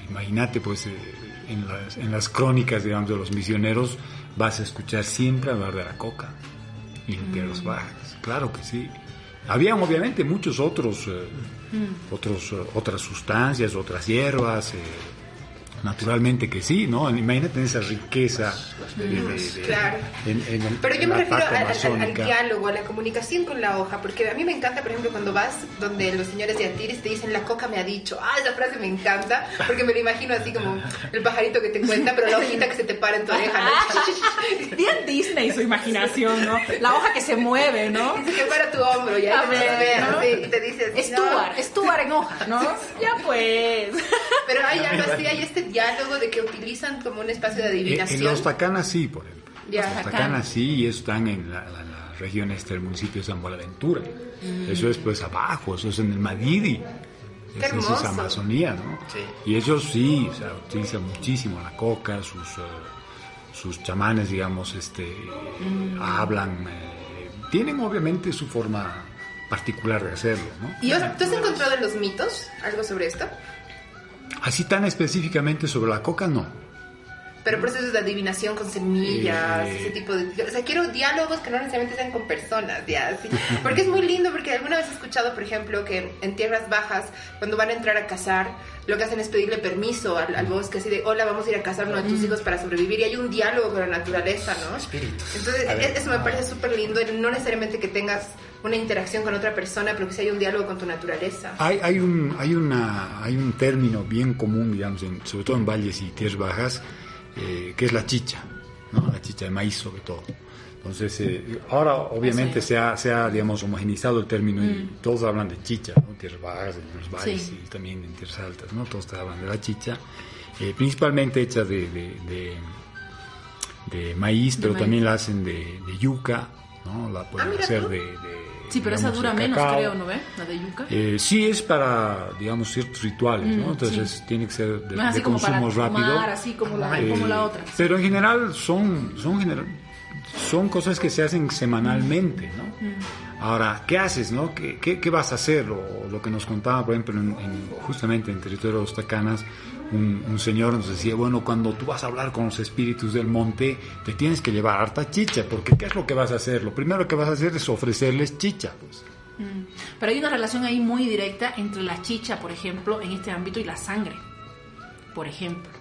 Imagínate, pues, en las crónicas, digamos, de los misioneros, vas a escuchar siempre hablar de la coca y de los bajas. Claro que sí. Habían, obviamente, muchos otras sustancias, otras hierbas, naturalmente que sí, ¿no? Imagínate esa riqueza Claro. Pero yo me refiero al diálogo, a la comunicación con la hoja, porque a mí me encanta, por ejemplo, cuando vas donde los señores de Antiris te dicen, la coca me ha dicho. Esa frase me encanta, porque me lo imagino así como el pajarito que te cuenta, pero la hojita que se te para en tu oreja, ¿no? Bien Disney su imaginación, ¿no? La hoja que se mueve, ¿no? Y se te para tu hombro, y ahí te ver, ¿no? así, y te dices, Stuart en hoja, ¿no? Ya pues. Pero hay algo así, hay este diálogo de que utilizan como un espacio de adivinación. En los Tacanas sí, por ejemplo. Ya. Los Tacanas sí, y están en la región del municipio de San Buenaventura. Eso es pues abajo, eso es en el Madidi. Qué Eso hermoso. es Amazonía, ¿no? Sí. Y ellos sí, o sea, utilizan muchísimo la coca, sus chamanes, digamos, hablan, tienen obviamente su forma particular de hacerlo, ¿no? ¿Y tú has encontrado en los mitos algo sobre esto? Así tan específicamente sobre la coca, no. pero procesos de adivinación con semillas, ese tipo de... O sea, quiero diálogos que no necesariamente sean con personas, ya, ¿sí? Porque es muy lindo, porque alguna vez he escuchado, por ejemplo, que en tierras bajas, cuando van a entrar a cazar, lo que hacen es pedirle permiso al bosque, así de, hola, vamos a ir a cazar uno de tus hijos para sobrevivir, y hay un diálogo con la naturaleza, ¿no? Espíritus. Entonces, eso me parece súper lindo, no necesariamente que tengas una interacción con otra persona, pero que sí hay un diálogo con tu naturaleza. Hay un término bien común, digamos, sobre todo en valles y tierras bajas, que es la chicha, ¿no? La chicha de maíz sobre todo. Entonces, ahora obviamente se ha, digamos, homogenizado el término y todos hablan de chicha, ¿no? Tierras bajas, en los valles y también en tierras altas, ¿no? Todos te hablan de la chicha, principalmente hecha de maíz, pero también la hacen de yuca, ¿no? La pueden hacer de sí, pero esa dura menos, creo, ¿no ve? La de yuca. Sí, es para, digamos, ciertos rituales, ¿no? Entonces tiene que ser de consumo rápido. Así como la otra. Pero en general son cosas que se hacen semanalmente, ¿no? Ahora, ¿qué haces, no? ¿Qué vas a hacer? Lo que nos contaba, por ejemplo, justamente en territorio de los Tacanas, un señor nos decía, bueno, cuando tú vas a hablar con los espíritus del monte, te tienes que llevar harta chicha, porque ¿qué es lo que vas a hacer? Lo primero que vas a hacer es ofrecerles chicha, pues. Pero hay una relación ahí muy directa entre la chicha, por ejemplo, en este ámbito, y la sangre, por ejemplo.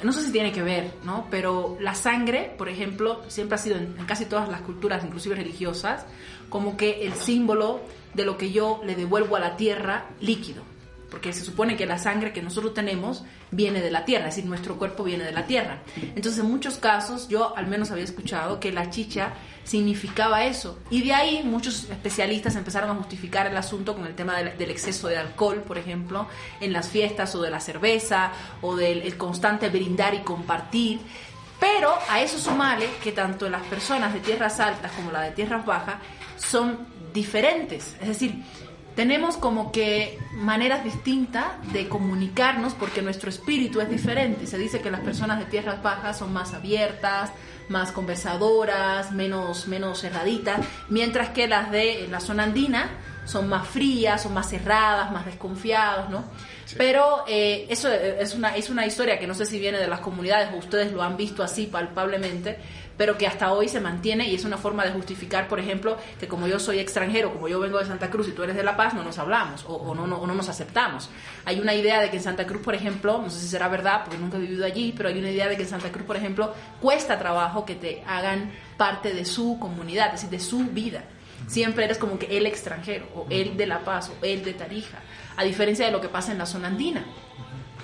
No sé si tiene que ver, ¿no? Pero la sangre, por ejemplo, siempre ha sido en casi todas las culturas, inclusive religiosas, como que el símbolo de lo que yo le devuelvo a la tierra líquido. Porque se supone que la sangre que nosotros tenemos viene de la tierra, es decir, nuestro cuerpo viene de la tierra. Entonces, en muchos casos, yo al menos había escuchado que la chicha significaba eso. Y de ahí muchos especialistas empezaron a justificar el asunto con el tema del exceso de alcohol, por ejemplo, en las fiestas, o de la cerveza, o del constante brindar y compartir. Pero a eso sumale que tanto las personas de tierras altas como las de tierras bajas son diferentes. Es decir, tenemos como que maneras distintas de comunicarnos porque nuestro espíritu es diferente. Se dice que las personas de tierras bajas son más abiertas, más conversadoras, menos cerraditas, mientras que las de la zona andina son más frías, son más cerradas, más desconfiados, ¿no? Sí. Pero eso es una historia que no sé si viene de las comunidades o ustedes lo han visto así palpablemente, pero que hasta hoy se mantiene, y es una forma de justificar, por ejemplo, que como yo soy extranjero, como yo vengo de Santa Cruz y tú eres de La Paz, no nos hablamos o no nos aceptamos. Hay una idea de que en Santa Cruz, por ejemplo, no sé si será verdad porque nunca he vivido allí, pero hay una idea de que en Santa Cruz, por ejemplo, cuesta trabajo que te hagan parte de su comunidad, es decir, de su vida. Siempre eres como que el extranjero, o el de La Paz, o el de Tarija, a diferencia de lo que pasa en la zona andina,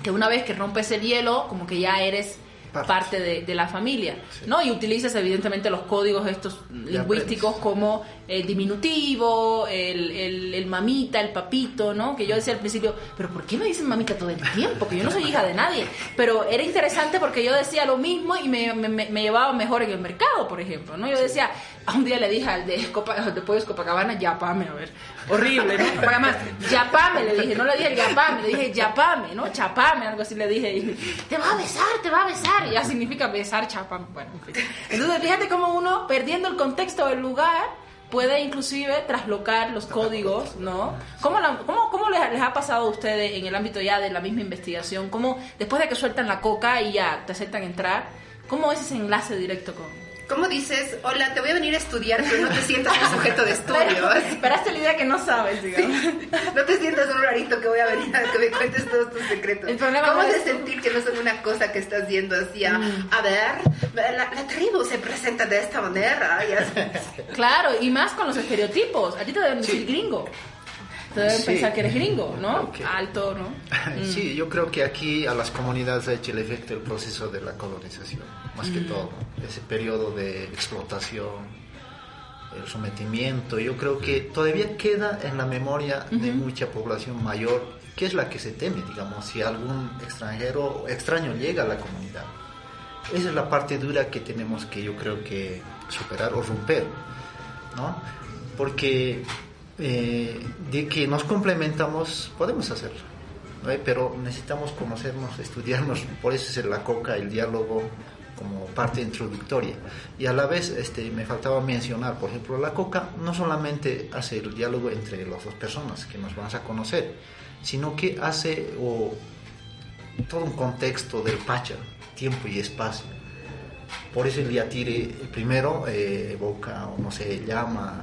que una vez que rompes el hielo, como que ya eres parte de la familia, sí, ¿no? Y utilizas evidentemente los códigos estos lingüísticos como el diminutivo, el mamita, el papito, ¿no? Que yo decía al principio, pero ¿por qué me dicen mamita todo el tiempo? Que yo no soy hija de nadie. Pero era interesante porque yo decía lo mismo y me llevaba mejor en el mercado, por ejemplo, ¿no? Yo decía, un día le dije al de Pollos Copacabana, yapame, a ver, horrible, ¿no? Además, yapame, le dije, no le dije yapame, le dije yapame, ¿no? Chapame, algo así le dije, y te va a besar, ya significa besar, chapame, bueno, en fin. Entonces, fíjate cómo uno, perdiendo el contexto del lugar, puede inclusive traslocar los códigos, ¿no? ¿Cómo les ha pasado a ustedes en el ámbito ya de la misma investigación? ¿Cómo, después de que sueltan la coca y ya te aceptan entrar, cómo es ese enlace directo con...? ¿Cómo dices, hola, te voy a venir a estudiar, pero no te sientas un sujeto de estudio? Esperaste la idea que no sabes, digamos. Sí. No te sientas un rarito que voy a venir a que me cuentes todos tus secretos. ¿Cómo es sentir que no son una cosa que estás viendo así? A ver, la tribu se presenta de esta manera. Claro, y más con los estereotipos. A ti te deben decir gringo. Te deben pensar que eres gringo, ¿no? Okay. Alto, ¿no? Sí, yo creo que aquí a las comunidades ha hecho el efecto del proceso de la colonización, más que todo. Ese periodo de explotación, el sometimiento, yo creo que todavía queda en la memoria de mucha población mayor, que es la que se teme, digamos, si algún extraño llega a la comunidad. Esa es la parte dura que tenemos que, yo creo que, superar o romper, ¿no? Porque... de que nos complementamos podemos hacerlo, ¿no? Pero necesitamos conocernos, estudiarnos, por eso es la coca, el diálogo como parte introductoria. Y a la vez me faltaba mencionar, por ejemplo, la coca no solamente hace el diálogo entre las dos personas que nos vamos a conocer, sino que hace todo un contexto del pacha, tiempo y espacio. Por eso el Yatire primero evoca, o no sé, llama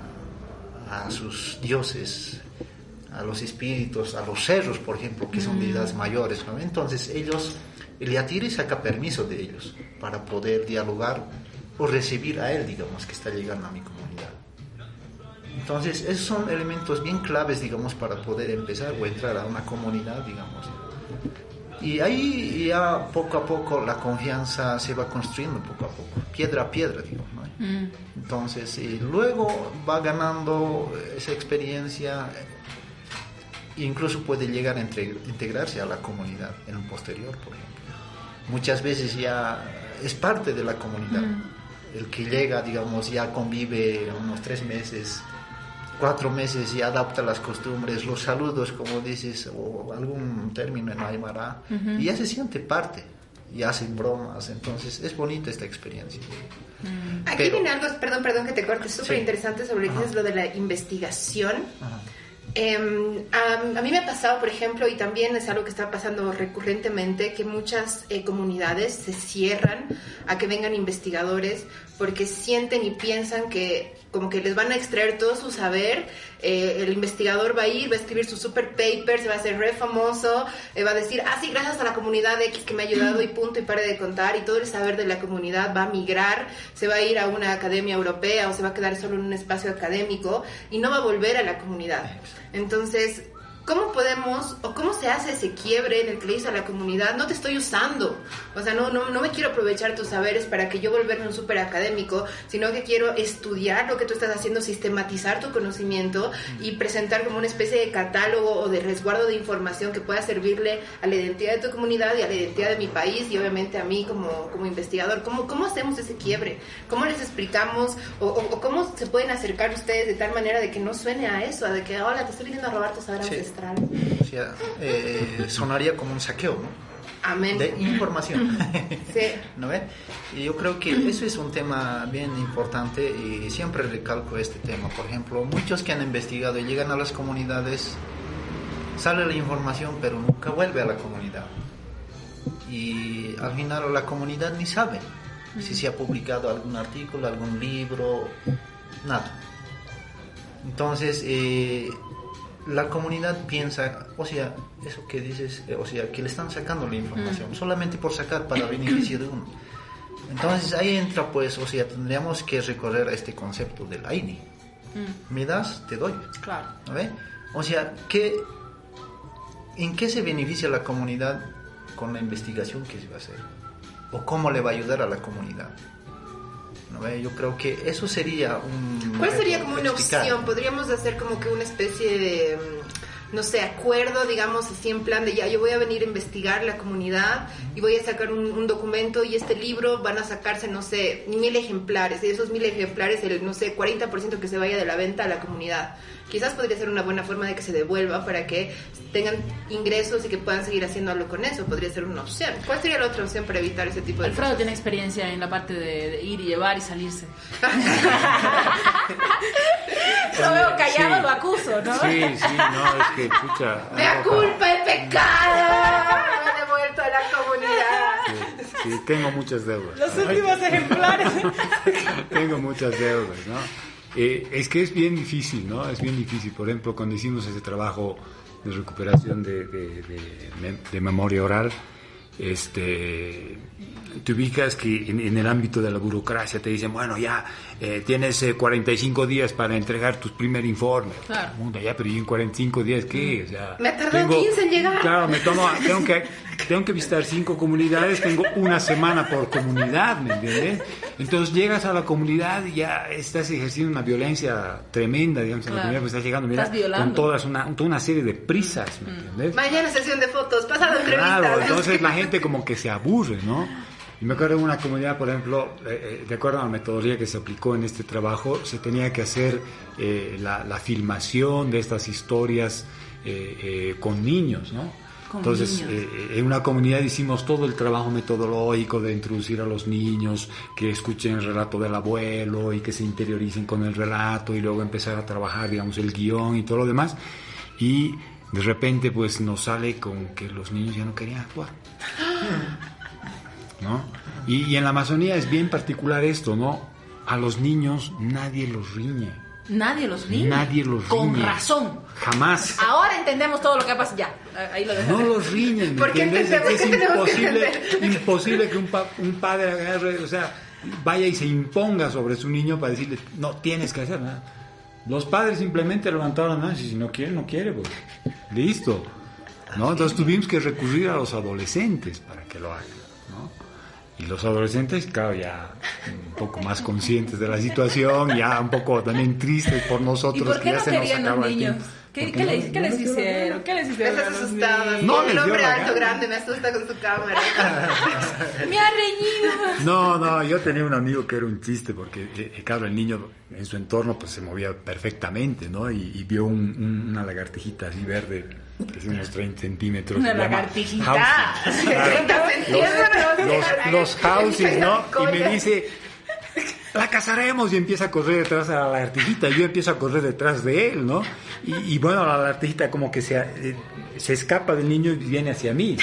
a sus dioses, a los espíritus, a los cerros, por ejemplo, que son deidades mayores, ¿no? Entonces el Yatire saca permiso de ellos para poder dialogar o recibir a él, digamos, que está llegando a mi comunidad. Entonces esos son elementos bien claves, digamos, para poder empezar o entrar a una comunidad, digamos. Y ahí ya poco a poco la confianza se va construyendo, poco a poco, piedra a piedra, digamos, ¿no? Entonces luego va ganando esa experiencia, incluso puede llegar a integrarse a la comunidad en un posterior, por ejemplo. Muchas veces ya es parte de la comunidad. El que llega, digamos, ya convive unos 3 meses, 4 meses, y adapta las costumbres, los saludos, como dices, o algún término en Aymara, y ya se siente parte, y hacen bromas. Entonces es bonita esta experiencia. Aquí viene algo, perdón que te corte, súper interesante sobre lo que es lo de la investigación. A mí me ha pasado, por ejemplo, y también es algo que está pasando recurrentemente, que muchas comunidades se cierran a que vengan investigadores porque sienten y piensan que como que les van a extraer todo su saber. El investigador va a ir, va a escribir su super paper, se va a hacer re famoso, va a decir, sí, gracias a la comunidad X que me ha ayudado, y punto, y pare de contar, y todo el saber de la comunidad va a migrar, se va a ir a una academia europea o se va a quedar solo en un espacio académico y no va a volver a la comunidad. Entonces, ¿cómo podemos, o cómo se hace ese quiebre en el que le dice a la comunidad, no te estoy usando? O sea, no me quiero aprovechar tus saberes para que yo volverme un súper académico, sino que quiero estudiar lo que tú estás haciendo, sistematizar tu conocimiento y presentar como una especie de catálogo o de resguardo de información que pueda servirle a la identidad de tu comunidad y a la identidad de mi país, y obviamente a mí como investigador. ¿Cómo hacemos ese quiebre? ¿Cómo les explicamos? ¿O cómo se pueden acercar ustedes de tal manera de que no suene a eso, a de que, hola, te estoy viniendo a robar tu saber ancestral? O sea, sonaría como un saqueo, ¿no? Amén. De información. Sí. ¿No ve? Y yo creo que eso es un tema bien importante, y siempre recalco este tema. Por ejemplo, muchos que han investigado y llegan a las comunidades, sale la información pero nunca vuelve a la comunidad, y al final la comunidad ni sabe si se ha publicado algún artículo, algún libro, nada. Entonces la comunidad piensa, o sea, eso que dices, o sea, que le están sacando la información solamente por sacar para beneficio de uno. Entonces ahí entra, pues, o sea, tendríamos que recorrer a este concepto del AINI. Me das, te doy. Claro. ¿No ve? O sea, ¿en qué se beneficia la comunidad con la investigación que se va a hacer? ¿O cómo le va a ayudar a la comunidad? ¿No ve? Yo creo que eso sería un... ¿Cuál sería como una opción? Podríamos hacer como que una especie de, no sé, acuerdo, digamos así, en plan de ya, yo voy a venir a investigar la comunidad y voy a sacar un documento, y este libro van a sacarse, no sé, 1000 ejemplares, y de esos 1000 ejemplares, el, no sé, 40% que se vaya de la venta a la comunidad. Quizás podría ser una buena forma de que se devuelva para que tengan ingresos y que puedan seguir haciendo algo con eso. Podría ser una opción. ¿Cuál sería la otra opción para evitar ese tipo de Alfredo cosas? tiene experiencia en la parte de ir y llevar y salirse. Lo veo callado, sí. lo acuso, ¿no? Sí, no, es que, pucha... ¡Mea culpa, el pecado! Me he devuelto a la comunidad. Sí, tengo muchas deudas. Los últimos ejemplares. Tengo muchas deudas, ¿no? Es que es bien difícil, ¿no? Es bien difícil. Por ejemplo, cuando hicimos ese trabajo de recuperación de memoria oral, te ubicas que en el ámbito de la burocracia te dicen, bueno, ya tienes 45 días para entregar tu primer informe. Claro. Ya, pero ¿y en 45 días qué? O sea, Me tardó 15 en llegar. Claro, tengo que visitar 5 comunidades, tengo una semana por comunidad, ¿me entiendes? Entonces llegas a la comunidad y ya estás ejerciendo una violencia tremenda, digamos, en la comunidad, pues estás llegando, mira, con toda una serie de prisas, ¿me entiendes? Mañana sesión de fotos, pasado entrevistas. Claro, entonces la gente como que se aburre, ¿no? Y me acuerdo de una comunidad, por ejemplo, de acuerdo a la metodología que se aplicó en este trabajo, se tenía que hacer la filmación de estas historias con niños, ¿no? Entonces, en una comunidad hicimos todo el trabajo metodológico de introducir a los niños, que escuchen el relato del abuelo y que se interioricen con el relato, y luego empezar a trabajar, digamos, el guión y todo lo demás. Y de repente, pues, nos sale con que los niños ya no querían actuar, ¿no? Y en la Amazonía es bien particular esto, ¿no? A los niños nadie los riñe. Nadie los riñe. Nadie los riñe. Con razón. Jamás. Ahora entendemos todo lo que ha pasado. Ya, ahí lo dejo. No los riñen, ¿Por qué ¿entiendes? entendemos? Es ¿Qué tenemos que imposible que un padre agarre, o sea, vaya y se imponga sobre su niño para decirle, no tienes que hacer nada. Los padres simplemente levantaron la mano y si no quiere, no quiere, pues listo, ¿no? Entonces tuvimos que recurrir a los adolescentes para que lo hagan, ¿no? Y los adolescentes, claro, ya un poco más conscientes de la situación, ya un poco también tristes por nosotros. ¿Y por qué que ya no se nos querían los acaba el niños? tiempo. ¿Qué les hicieron? ¿Qué les hicieron? Estás a los asustada. niños? No, El les dio hombre la alto, gana. grande, me asusta con su cámara. Me ha reñido. No, yo tenía un amigo que era un chiste porque, claro, el niño en su entorno pues se movía perfectamente, ¿no? Y vio una lagartijita así verde, que es unos 30 centímetros. Una se llama lagartijita. housing. Claro. Los houses, ¿no? Y me dice, la cazaremos, y empieza a correr detrás de la lagartijita, y yo empiezo a correr detrás de él, ¿no? Y bueno, la lagartijita como que se escapa del niño y viene hacia mí.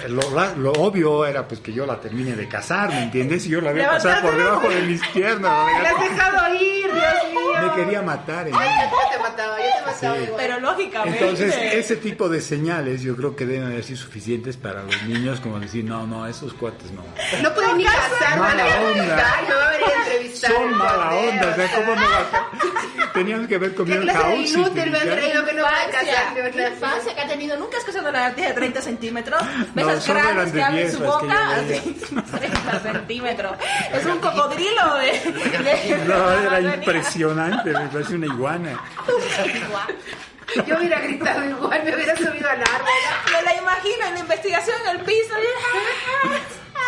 Lo obvio era pues que yo la termine de cazar, ¿me entiendes? Y yo la voy a pasar por debajo de mis piernas. Me has dejado ir, Dios mío. Me quería matar. Yo te mataba Sí. igual. Pero lógicamente. Entonces, ese tipo de señales yo creo que deben haber sido suficientes para los niños, como decir, no, esos cuates no. No pueden ni casar, Mala no onda. me va a venir a entrevistar. Son mala onda, o sea, ¿cómo no va a... Teníamos que haber ¿Qué comido el clase de housing. inútil me has traído que no va a casar? ¿Qué infancia que ha tenido? ¿Nunca has casado una lagartija de 30 centímetros? No, Esas solo eran grandes de que abren 10 su las que boca, yo así, 30 centímetros. Es un cocodrilo de No, era Amazonía. impresionante, me parece una iguana. Yo hubiera gritado igual, me hubiera subido al árbol. Me la imagino en la investigación en el piso.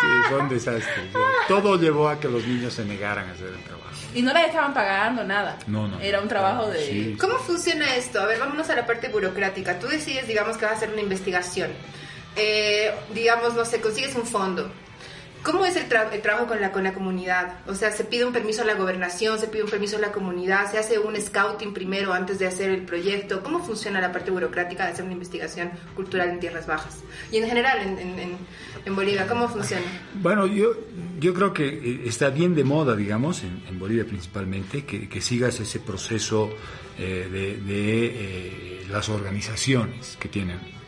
Sí, fue un desastre. O sea, todo llevó a que los niños se negaran a hacer el trabajo. Y no les estaban pagando nada. No. Era un trabajo de... Sí. ¿Cómo funciona esto? A ver, vámonos a la parte burocrática. Tú decides, digamos, que vas a hacer una investigación. Digamos, no sé, consigues un fondo. ¿Cómo es el trabajo con la comunidad? O sea, ¿se pide un permiso a la gobernación? ¿Se pide un permiso a la comunidad? ¿Se hace un scouting primero antes de hacer el proyecto? ¿Cómo funciona la parte burocrática de hacer una investigación cultural en Tierras Bajas? Y en general, en Bolivia, ¿cómo funciona? Bueno, yo creo que está bien de moda, digamos, en Bolivia principalmente, que sigas ese proceso de las organizaciones que tienen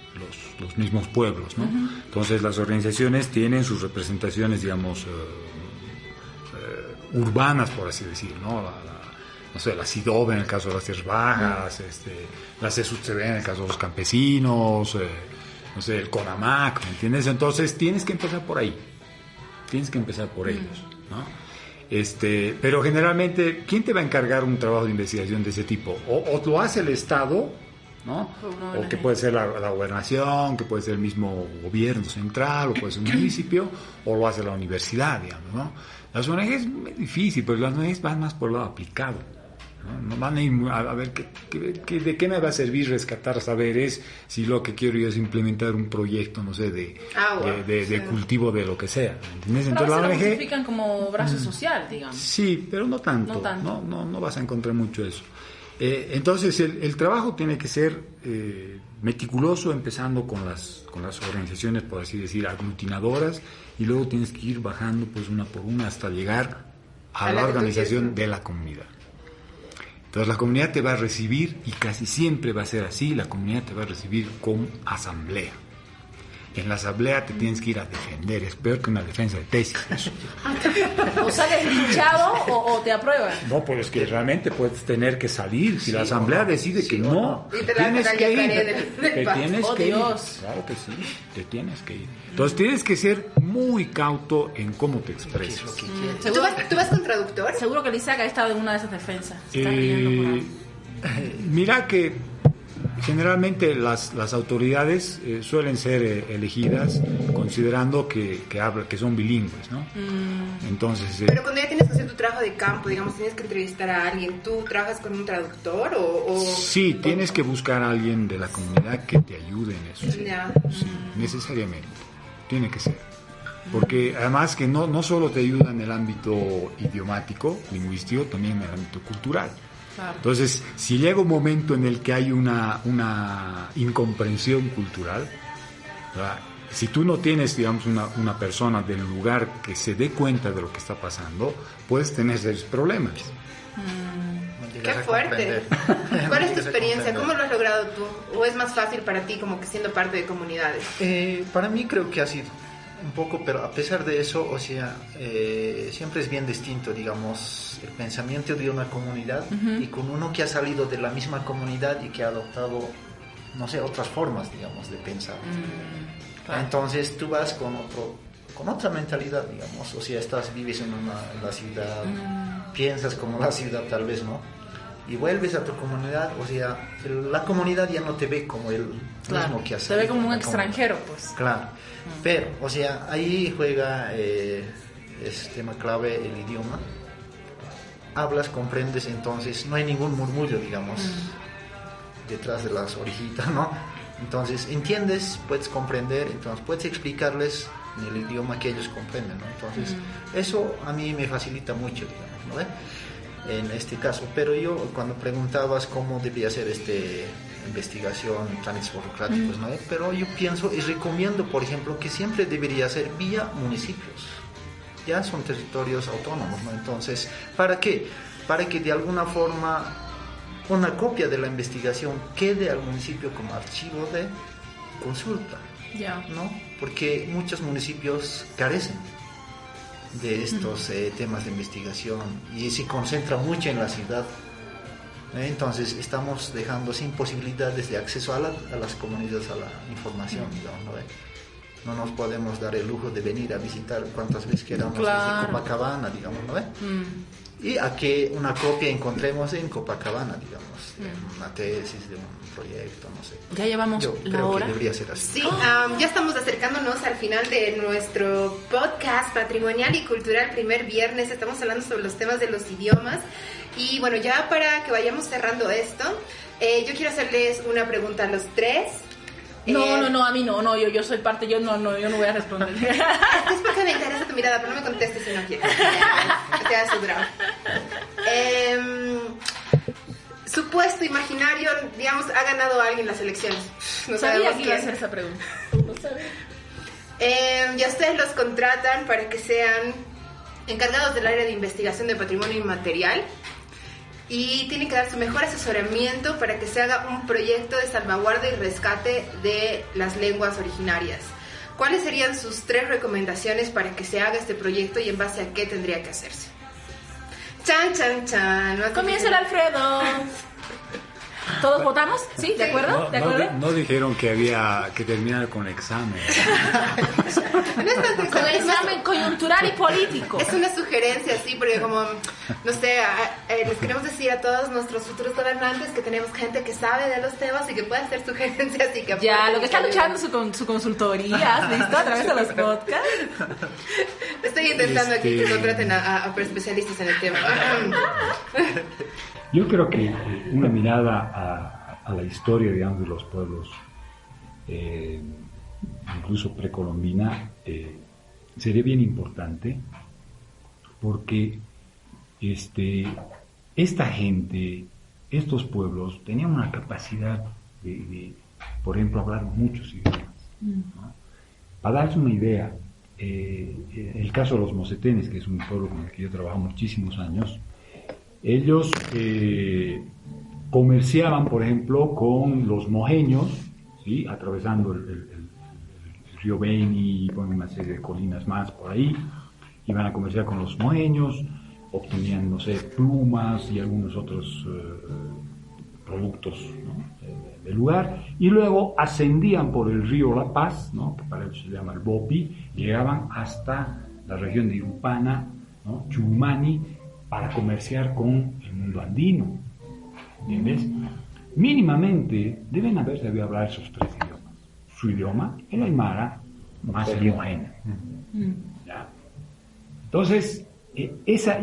los mismos pueblos, ¿no? Uh-huh. Entonces las organizaciones tienen sus representaciones, digamos, urbanas, por así decir, ¿no? No sé, la SIDOB en el caso de las Tierras Bajas, la CSUCB en el caso de los campesinos, no sé, el CONAMAC, ¿me entiendes? Entonces tienes que empezar por ahí, ellos, ¿no? Pero generalmente, ¿quién te va a encargar un trabajo de investigación de ese tipo? O lo hace el Estado, ¿no? O que puede ser la gobernación, que puede ser el mismo gobierno central, o puede ser un municipio, o lo hace la universidad, digamos, ¿no? Las ONGs es muy difícil, pero las ONGs van más por el lado aplicado, ¿no? No van a ir a ver de qué me va a servir rescatar saberes si lo que quiero yo es implementar un proyecto, no sé, de cultivo de lo que sea, ¿entiendes? Pero entonces a la veces lo ONG justifican como brazo social, digamos. Sí, pero no tanto. No vas a encontrar mucho eso. Entonces el trabajo tiene que ser meticuloso, empezando con las organizaciones, por así decir, aglutinadoras, y luego tienes que ir bajando pues una por una hasta llegar a la organización de la comunidad. Entonces la comunidad te va a recibir, y casi siempre va a ser así, la comunidad te va a recibir con asamblea. En la asamblea te tienes que ir a defender, es peor que una defensa de tesis. Eso. O sales escuchado o te aprueban. No, pues es que realmente puedes tener que salir. Si la asamblea decide que no, Y te tienes que ir. Te tienes que ir. Dios. Claro que sí, te tienes que ir. Entonces tienes que ser muy cauto en cómo te expresas. ¿Tú vas con traductor? Seguro que el Isaac ha estado en una de esas defensas. Se está riendo por ahí. Mira que generalmente las autoridades suelen ser elegidas considerando que son bilingües, ¿no? Entonces, pero cuando ya tienes que hacer tu trabajo de campo, digamos, tienes que entrevistar a alguien, ¿tú trabajas con un traductor o...? Sí, tienes que buscar a alguien de la comunidad que te ayude en eso. Ya. Sí, necesariamente, tiene que ser. Porque además que no solo te ayuda en el ámbito idiomático, lingüístico, también en el ámbito cultural. Claro. Entonces, si llega un momento en el que hay una incomprensión cultural, ¿verdad? si tú no tienes, digamos, una persona del lugar que se dé cuenta de lo que está pasando, puedes tener serios problemas. Qué fuerte. ¿Cuál es tu experiencia? ¿Cómo lo has logrado tú? ¿O es más fácil para ti como que siendo parte de comunidades? Para mí creo que ha sido un poco, pero a pesar de eso, o sea, siempre es bien distinto, digamos, el pensamiento de una comunidad y con uno que ha salido de la misma comunidad y que ha adoptado, no sé, otras formas, digamos, de pensar. Claro. Entonces tú vas con otra mentalidad, digamos, o sea, vives en la ciudad, piensas como la ciudad tal vez, ¿no? Y vuelves a tu comunidad, o sea, la comunidad ya no te ve como el mismo que hace. Te ve como un extranjero, pues. Claro, pero, o sea, ahí juega ese tema clave, el idioma. Hablas, comprendes, entonces no hay ningún murmullo, digamos, detrás de las orejitas, ¿no? Entonces entiendes, puedes comprender, entonces puedes explicarles en el idioma que ellos comprenden, ¿no? Entonces eso a mí me facilita mucho, digamos, ¿no? En este caso, pero yo cuando preguntabas cómo debía ser investigación, trámites burocráticos, ¿no? Pero yo pienso y recomiendo, por ejemplo, que siempre debería ser vía municipios, ya son territorios autónomos, ¿no? Entonces, ¿para qué? Para que de alguna forma una copia de la investigación quede al municipio como archivo de consulta, ¿no? Porque muchos municipios carecen de estos temas de investigación y se concentra mucho en la ciudad. Entonces estamos dejando sin posibilidades de acceso a las comunidades a la información, digamos, ¿no? No nos podemos dar el lujo de venir a visitar cuantas veces queramos desde Copacabana, digamos, ¿no? Y a que una copia encontremos en Copacabana, digamos, una tesis de un proyecto, no sé. Ya llevamos la hora. Que debería ser así. Sí, ya estamos acercándonos al final de nuestro podcast patrimonial y cultural primer viernes. Estamos hablando sobre los temas de los idiomas. Y bueno, ya para que vayamos cerrando esto, yo quiero hacerles una pregunta a los tres. No, a mí no, yo soy parte, yo no voy a responder. Es porque me interesa tu mirada, pero no me contestes si no quieres. Te has sobrado. Supuesto imaginario, digamos, ha ganado alguien las elecciones. No sabía que iba a hacer esa pregunta. No sabía. Y a ustedes los contratan para que sean encargados del área de investigación de patrimonio inmaterial. Y tienen que dar su mejor asesoramiento para que se haga un proyecto de salvaguarda y rescate de las lenguas originarias. ¿Cuáles serían sus 3 recomendaciones para que se haga este proyecto y en base a qué tendría que hacerse? ¡Chan, chan, chan! Comienza el Alfredo. ¿Todos votamos? ¿Sí? ¿De acuerdo? ¿De acuerdo? No dijeron que había que terminar con examen. Con el examen coyuntural y político. Es una sugerencia, sí, porque como, no sé, les queremos decir a todos nuestros futuros gobernantes que tenemos gente que sabe de los temas y que puede hacer sugerencias y que... Ya, lo que está luchando su consultoría, ¿has visto? A través de los podcasts. Estoy intentando aquí que contraten a especialistas en el tema. Yo creo que una mirada a la historia, digamos, de los pueblos, incluso precolombina, sería bien importante, porque esta gente, estos pueblos, tenían una capacidad de por ejemplo, hablar muchos idiomas, ¿no? Para darse una idea, el caso de los mocetenes, que es un pueblo con el que yo trabajo muchísimos años, ellos comerciaban, por ejemplo, con los mojeños, ¿sí? Atravesando el río Beni y con una serie de colinas más por ahí, iban a comerciar con los mojeños, obtenían, no sé, plumas y algunos otros productos, ¿no? del lugar, y luego ascendían por el río La Paz, ¿no? Que para ellos se llama el Bopi, llegaban hasta la región de Irupana, ¿no? Chumani, para comerciar con el mundo andino, ¿entiendes? Mínimamente deben haber sabido hablar esos 3 idiomas. Su idioma, el aymara, más el mojena. ¿Ya? Entonces,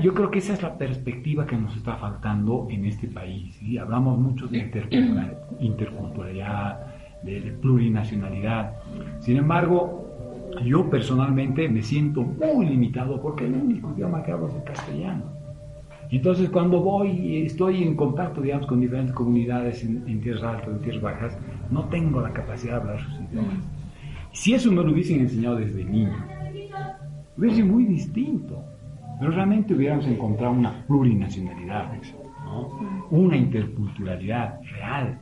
yo creo que esa es la perspectiva que nos está faltando en este país, ¿sí? Hablamos mucho de interculturalidad, de plurinacionalidad. Sin embargo, yo personalmente me siento muy limitado porque el único idioma que hablo es el castellano. Entonces, cuando voy y estoy en contacto, digamos, con diferentes comunidades en tierras altas, en tierras bajas, no tengo la capacidad de hablar sus idiomas. Si eso me lo hubiesen enseñado desde niño, hubiera sido muy distinto. Pero realmente hubiéramos encontrado una plurinacionalidad, ¿no? Una interculturalidad real.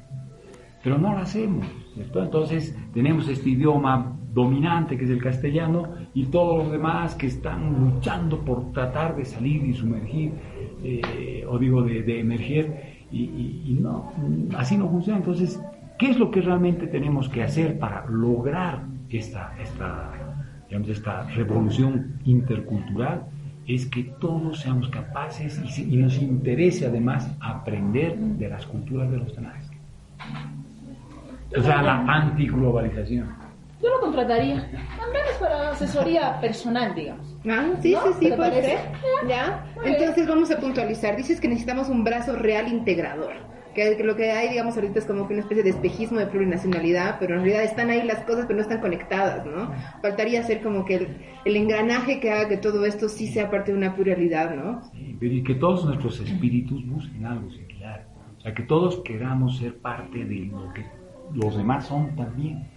Pero no la hacemos, ¿cierto? Entonces tenemos este idioma dominante que es el castellano y todos los demás que están luchando por tratar de salir y sumergir, de emerger, y no, así no funciona. Entonces, ¿qué es lo que realmente tenemos que hacer para lograr esta revolución intercultural? Es que todos seamos capaces y nos interese además aprender de las culturas de los demás. O sea, la antiglobalización. Yo lo contrataría. También es para asesoría personal, digamos. Sí, ¿No? sí, ¿Te puede parece? ser. ¿Ya? Entonces vamos a puntualizar. Dices que necesitamos un brazo real integrador. Que lo que hay, digamos, ahorita es como que una especie de espejismo de plurinacionalidad, pero en realidad están ahí las cosas, pero no están conectadas, ¿no? Faltaría hacer como que el engranaje que haga que todo esto sí sea parte de una pluralidad, ¿no? Sí, y que todos nuestros espíritus busquen algo similar. O sea, que todos queramos ser parte de lo que los demás son también,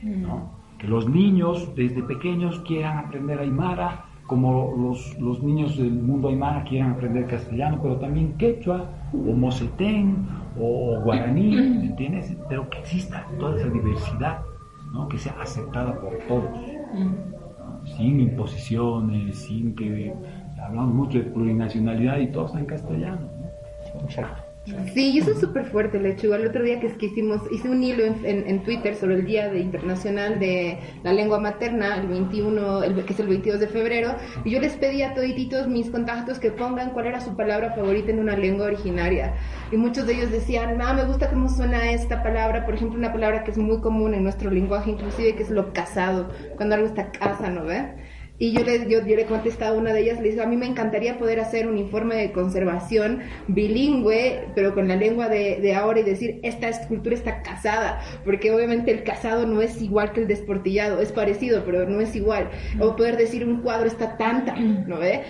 ¿no? Que los niños desde pequeños quieran aprender aymara, como los niños del mundo aymara quieran aprender castellano, pero también quechua, o mosetén, o guaraní, ¿me entiendes? Pero que exista toda esa diversidad, ¿no? Que sea aceptada por todos, ¿no? Sin imposiciones, sin que hablamos mucho de plurinacionalidad y todo está en castellano, ¿no? Exacto. Sí, y eso es súper fuerte, Lechuga. El otro día que hice un hilo en Twitter sobre el Día Internacional de la Lengua Materna, que es el 22 de febrero, y yo les pedí a todititos mis contactos que pongan cuál era su palabra favorita en una lengua originaria. Y muchos de ellos decían, me gusta cómo suena esta palabra, por ejemplo, una palabra que es muy común en nuestro lenguaje inclusive, que es lo casado, cuando algo está casa, ¿no ve? Y yo le contestaba a una de ellas, le dije, a mí me encantaría poder hacer un informe de conservación bilingüe, pero con la lengua de ahora, y decir, esta cultura está casada, porque obviamente el casado no es igual que el desportillado, es parecido, pero no es igual. O poder decir, un cuadro está tanta, ¿no ve?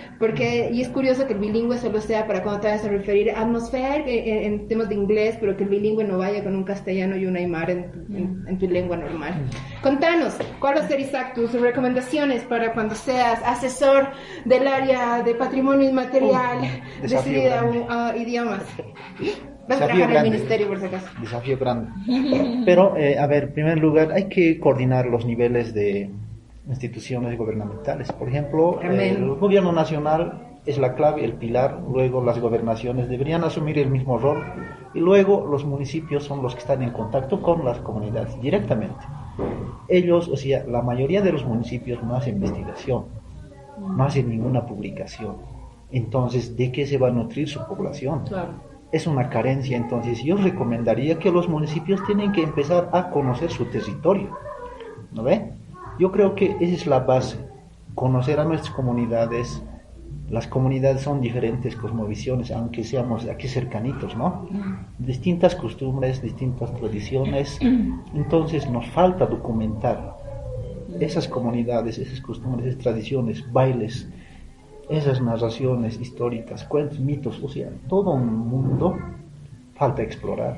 Y es curioso que el bilingüe solo sea para cuando te vayas a referir a atmósfera en temas de inglés, pero que el bilingüe no vaya con un castellano y un aymara en tu lengua normal. Contanos, ¿cuál va a ser, Isaac, tus recomendaciones para cuando seas asesor del área de patrimonio inmaterial decidida a idiomas? Vas a trabajar en el ministerio, por si acaso. Desafío grande. Pero, a ver, en primer lugar, hay que coordinar los niveles de instituciones gubernamentales. Por ejemplo, el gobierno nacional es la clave, el pilar, luego las gobernaciones deberían asumir el mismo rol, y luego los municipios son los que están en contacto con las comunidades directamente. Ellos, o sea, la mayoría de los municipios no hacen investigación, no hacen ninguna publicación. Entonces, ¿de qué se va a nutrir su población? Claro. Es una carencia. Entonces, yo recomendaría que los municipios tienen que empezar a conocer su territorio, ¿no ve? Yo creo que esa es la base, conocer a nuestras comunidades. Las comunidades son diferentes cosmovisiones, aunque seamos aquí cercanitos, ¿no? Distintas costumbres, distintas tradiciones. Entonces nos falta documentar esas comunidades, esas costumbres, esas tradiciones, bailes, esas narraciones históricas, cuentos, mitos, o sea, todo un mundo falta explorar.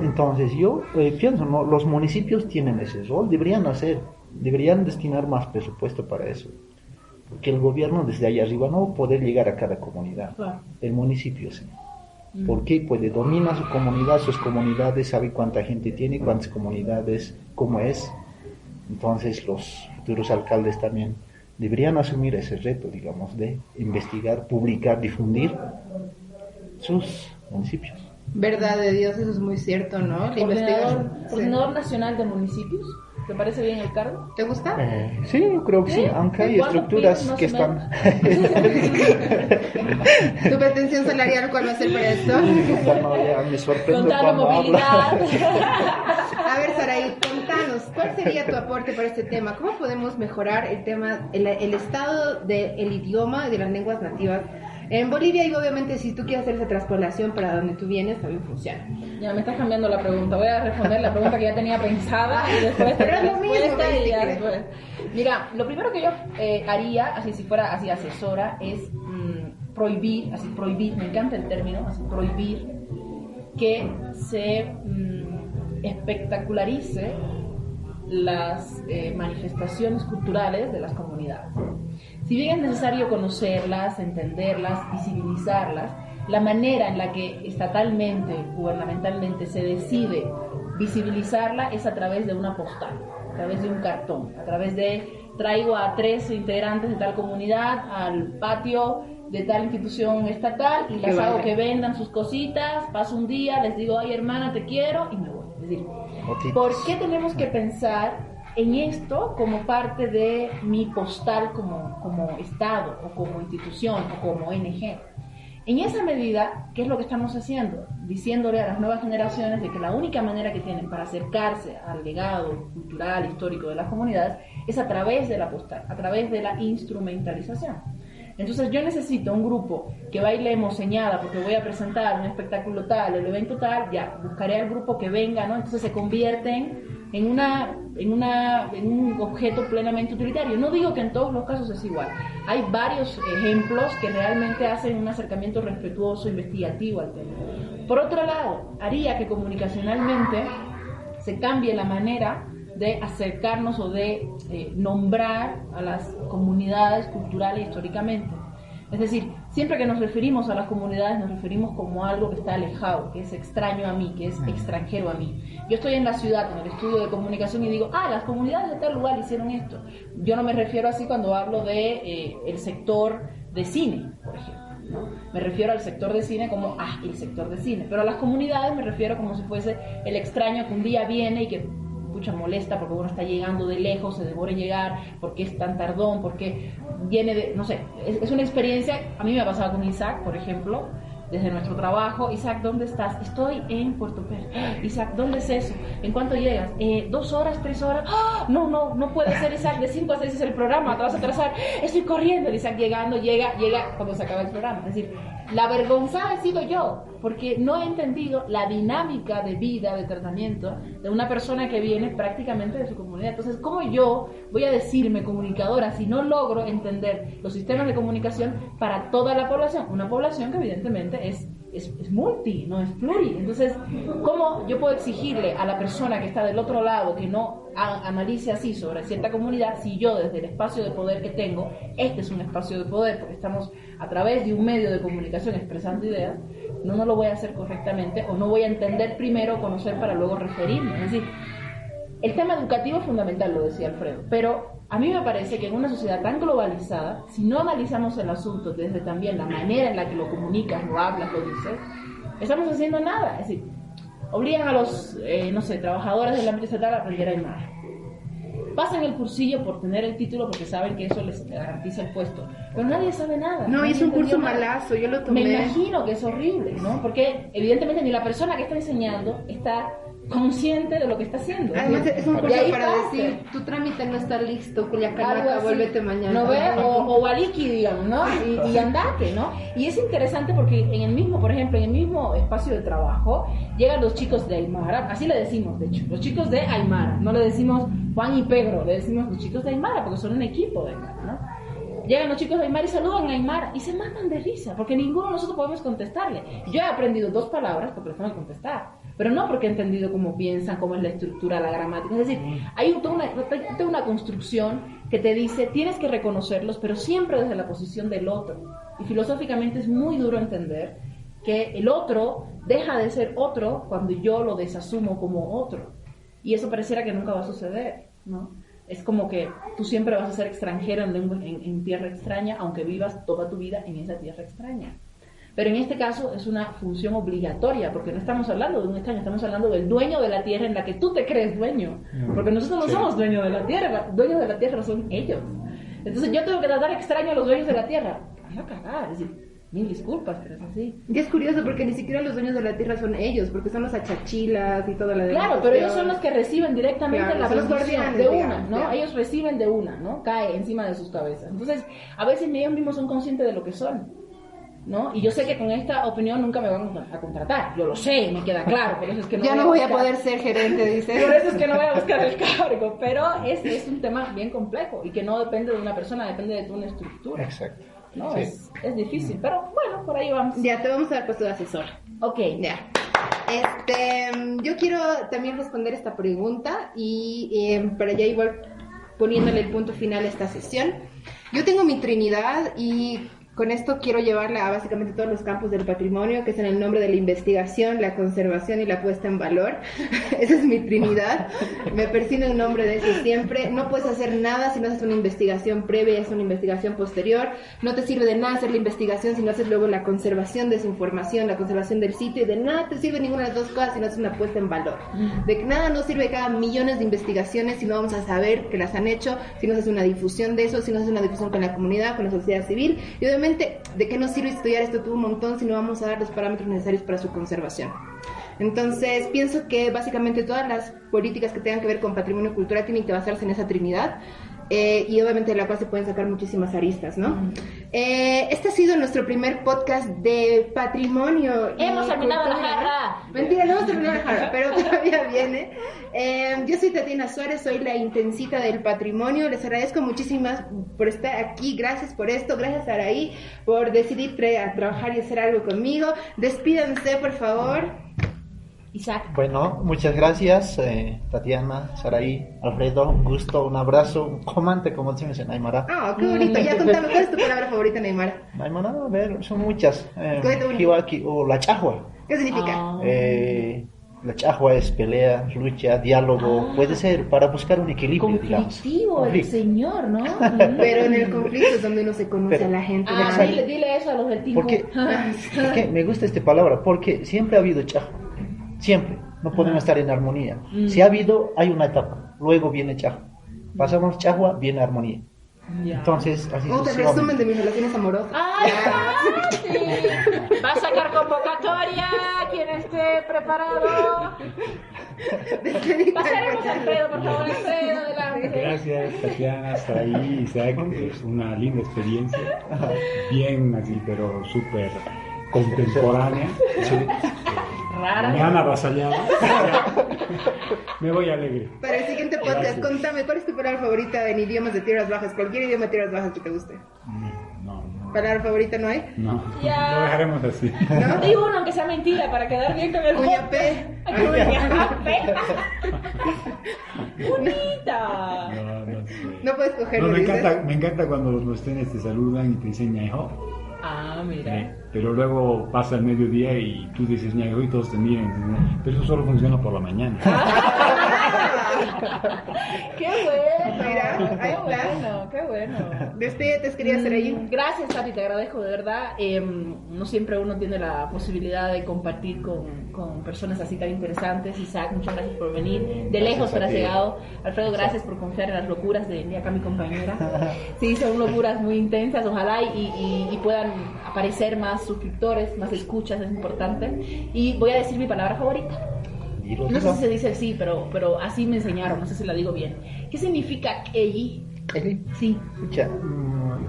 Entonces yo pienso, ¿no? Los municipios tienen ese rol, deberían destinar más presupuesto para eso. Porque el gobierno desde allá arriba no va a poder llegar a cada comunidad. Claro. El municipio sí. Porque domina su comunidad, sus comunidades, sabe cuánta gente tiene, cuántas comunidades, cómo es. Entonces los futuros alcaldes también deberían asumir ese reto, digamos, de investigar, publicar, difundir sus municipios. Verdad de Dios, eso es muy cierto, ¿no? Coordinador Nacional de Municipios. ¿Te parece bien el cargo? ¿Te gusta? Sí, yo creo que sí, aunque hay estructuras que están... ¿Tu pretensión salarial cuál va a ser para esto? No, ya me sorprendo cuando movilidad. A ver, Saraí, contanos, ¿cuál sería tu aporte para este tema? ¿Cómo podemos mejorar el estado del idioma y de las lenguas nativas en Bolivia? Y obviamente si tú quieres hacer esa traspolación para donde tú vienes, también funciona. Ya me estás cambiando la pregunta. Voy a responder la pregunta que ya tenía pensada y después pero es lo mismo, Mira, lo primero que yo haría, así si fuera así asesora, es prohibir, me encanta el término, prohibir que se espectacularice las manifestaciones culturales de las comunidades. Si bien es necesario conocerlas, entenderlas, visibilizarlas, la manera en la que estatalmente, gubernamentalmente se decide visibilizarla es a través de una postal, a través de un cartón, a través de traigo a 3 integrantes de tal comunidad al patio de tal institución estatal y las hago que vendan sus cositas, paso un día, les digo, ay hermana, te quiero y me voy. Es decir, ¿por qué tenemos que pensar en esto como parte de mi postal como Estado o como institución o como ONG? En esa medida, ¿qué es lo que estamos haciendo? Diciéndole a las nuevas generaciones de que la única manera que tienen para acercarse al legado cultural, histórico de las comunidades es a través de la postal, a través de la instrumentalización. Entonces yo necesito un grupo que bailemos señada porque voy a presentar un espectáculo tal, el evento tal, ya, buscaré al grupo que venga, ¿no? Entonces se convierten en un objeto plenamente utilitario. No digo que en todos los casos es igual. Hay varios ejemplos que realmente hacen un acercamiento respetuoso, investigativo al tema. Por otro lado, haría que comunicacionalmente se cambie la manera de acercarnos o de nombrar a las comunidades culturales históricamente. Es decir, siempre que nos referimos a las comunidades nos referimos como algo que está alejado, que es extraño a mí, que es extranjero a mí. Yo estoy en la ciudad, en el estudio de comunicación y digo, las comunidades de tal lugar hicieron esto. Yo no me refiero así cuando hablo de el sector de cine, por ejemplo, ¿no? Me refiero al sector de cine como, el sector de cine. Pero a las comunidades me refiero como si fuese el extraño que un día viene y que molesta porque uno está llegando de lejos, se devora en llegar, porque es tan tardón, porque viene de, no sé, es una experiencia. A mí me ha pasado con Isaac, por ejemplo, desde nuestro trabajo. Isaac, ¿dónde estás? Estoy en Puerto Pérez. Isaac, ¿dónde es eso? ¿En cuánto llegas? 2 horas, 3 horas. No puede ser, Isaac, de 5 a 6 es el programa, te vas a atrasar. Estoy corriendo. Isaac llega cuando se acaba el programa. Es decir, la vergonzada he sido yo, porque no he entendido la dinámica de vida, de tratamiento de una persona que viene prácticamente de su comunidad. Entonces, ¿cómo yo voy a decirme comunicadora si no logro entender los sistemas de comunicación para toda la población? Una población que evidentemente es multi, no es pluri. Entonces, ¿cómo yo puedo exigirle a la persona que está del otro lado que no analice así sobre cierta comunidad si yo desde el espacio de poder que tengo, este es un espacio de poder porque estamos a través de un medio de comunicación expresando ideas, no lo voy a hacer correctamente o no voy a entender primero, conocer para luego referirme? Es decir, el tema educativo es fundamental, lo decía Alfredo, pero a mí me parece que en una sociedad tan globalizada, si no analizamos el asunto desde también la manera en la que lo comunicas, lo hablas, lo dices, estamos haciendo nada. Es decir, obligan a los, trabajadores del ámbito estatal a aprender aymara. Pasan el cursillo por tener el título porque saben que eso les garantiza el puesto. Pero nadie sabe nada. No, y es un curso malazo, yo lo tomé. Me imagino que es horrible, ¿no? Porque evidentemente ni la persona que está enseñando está consciente de lo que está haciendo. Además es un curso para decir, tu trámite no está listo, Culiacanaca, vuélvete mañana. ¿No ve? O Waliki, digamos, ¿no? Y andate, ¿no? Y es interesante porque en el mismo, por ejemplo, en el mismo espacio de trabajo, llegan los chicos de Aymara, así le decimos, de hecho, los chicos de Aymara, no le decimos Juan y Pedro, le decimos los chicos de Aymara, porque son un equipo de Aymara, ¿no? Llegan los chicos de Aymara y saludan a Aymara y se matan de risa, porque ninguno de nosotros podemos contestarle. Yo he aprendido 2 palabras porque les tengo que contestar, pero no porque he entendido cómo piensan, cómo es la estructura, la gramática. Es decir, hay toda una construcción que te dice, tienes que reconocerlos, pero siempre desde la posición del otro. Y filosóficamente es muy duro entender que el otro deja de ser otro cuando yo lo desasumo como otro. Y eso pareciera que nunca va a suceder, ¿no? Es como que tú siempre vas a ser extranjero en tierra extraña, aunque vivas toda tu vida en esa tierra extraña. Pero en este caso es una función obligatoria, porque no estamos hablando de un extraño, estamos hablando del dueño de la tierra en la que tú te crees dueño. Porque nosotros no somos dueños de la tierra, dueños de la tierra son ellos. Entonces yo tengo que tratar extraño a los dueños de la tierra. Van a cagar, es decir, mil disculpas, pero es así. Y es curioso porque ni siquiera los dueños de la tierra son ellos, porque son los achachilas y toda la demás. Claro, pero ellos son los que reciben directamente la bendición de una, ¿no? Digamos. Ellos reciben de una, ¿no? Cae encima de sus cabezas. Entonces, a veces ellos mismos son conscientes de lo que son, ¿no? Y yo sé que con esta opinión nunca me van a contratar. Yo lo sé, me queda claro. Por eso es que ya no voy a poder ser gerente, dice. Por eso es que no voy a buscar el cargo. Pero es un tema bien complejo y que no depende de una persona, depende de una estructura. Exacto. ¿No? Sí. Es difícil, pero bueno, por ahí vamos. Ya, te vamos a dar puesto de asesor. Ok. Ya. Yo quiero también responder esta pregunta y para ya igual poniéndole el punto final a esta sesión. Yo tengo mi Trinidad y con esto quiero llevarla a básicamente todos los campos del patrimonio, que es en el nombre de la investigación, la conservación y la puesta en valor. Esa es mi Trinidad. Me persigno en nombre de eso siempre. No puedes hacer nada si no haces una investigación previa, es una investigación posterior. No te sirve de nada hacer la investigación si no haces luego la conservación de esa información, la conservación del sitio, y de nada te sirve ninguna de las dos cosas si no haces una puesta en valor. De nada nos sirve que hagan millones de investigaciones si no vamos a saber que las han hecho, si no se hace una difusión de eso, si no se hace una difusión con la comunidad, con la sociedad civil. Y obviamente, ¿de qué nos sirve estudiar esto todo un montón si no vamos a dar los parámetros necesarios para su conservación? Entonces, pienso que básicamente todas las políticas que tengan que ver con patrimonio y cultura tienen que basarse en esa trinidad. Y obviamente de la cual se pueden sacar muchísimas aristas, ¿no? Este ha sido nuestro primer podcast de patrimonio. Hemos terminado la jarra. Mentira, no hemos terminado la jarra, pero todavía viene. Yo soy Tatiana Suárez, soy la intensita del patrimonio. Les agradezco muchísimas por estar aquí. Gracias por esto. Gracias, Saraí, por decidir trabajar y hacer algo conmigo. Despídanse, por favor. Isaac. Bueno, muchas gracias, Tatiana, Saraí, Alfredo, un gusto, un abrazo, un comante, como decimos en Aymara. Ah, qué bonito. Ya contame, ¿cuál es tu palabra favorita en Aymara? Aymara, a ver, son muchas. Cuéntame. Hiwaki, o la chahua. ¿Qué significa? La chahua es pelea, lucha, diálogo, puede ser para buscar un equilibrio, digamos. Conflictivo el señor, ¿no? Pero en el conflicto es donde uno se conoce a la gente. Dile eso a los del team. Porque me gusta esta palabra, porque siempre ha habido chahua. Siempre, no podemos estar en armonía. Si ha habido, hay una etapa, luego viene chahua. Pasamos chahua, viene armonía. Entonces, así ¿Cómo te resumen de mis relaciones amorosas? ¡Ay, sí! Va a sacar convocatoria, quien esté preparado. Pasaremos a Alfredo, por favor, Alfredo, adelante. Gracias, Tatiana, hasta ahí, Isaac, es una linda experiencia, bien así, pero súper contemporánea. Rara. Mañana avasallada. Me voy alegre. Para el siguiente podcast, gracias. Contame, ¿cuál es tu palabra favorita en idiomas de tierras bajas? Cualquier idioma de tierras bajas que te guste. No. ¿Palabra favorita no hay? No, ya. Lo dejaremos así. ¿No? Digo uno, aunque sea mentira, para quedar bien con el Cuñapé. Cuñapé. Bonita. No sé. No puedes cogerlo, me encanta cuando los nostenes te saludan y te dicen ñaijo. Ah, mira. Pero luego pasa el mediodía y tú dices ñaijo y todos te miran. Pero eso solo funciona por la mañana. ¡Qué bueno! Mira, ahí está. ¡Qué bueno! Despídete, quería hacer ahí. Gracias, Tati, te agradezco de verdad. No siempre uno tiene la posibilidad de compartir con personas así tan interesantes. Isaac, muchas gracias por venir. De lejos pero has llegado. Alfredo, gracias por confiar en las locuras de acá mi compañera. Sí, son locuras muy intensas. Ojalá y puedan aparecer más suscriptores, más escuchas, es importante. Y voy a decir mi palabra favorita. No sé si se dice así, pero así me enseñaron, no sé si la digo bien. ¿Qué significa Kelly? ¿Kelly? Sí. Escucha,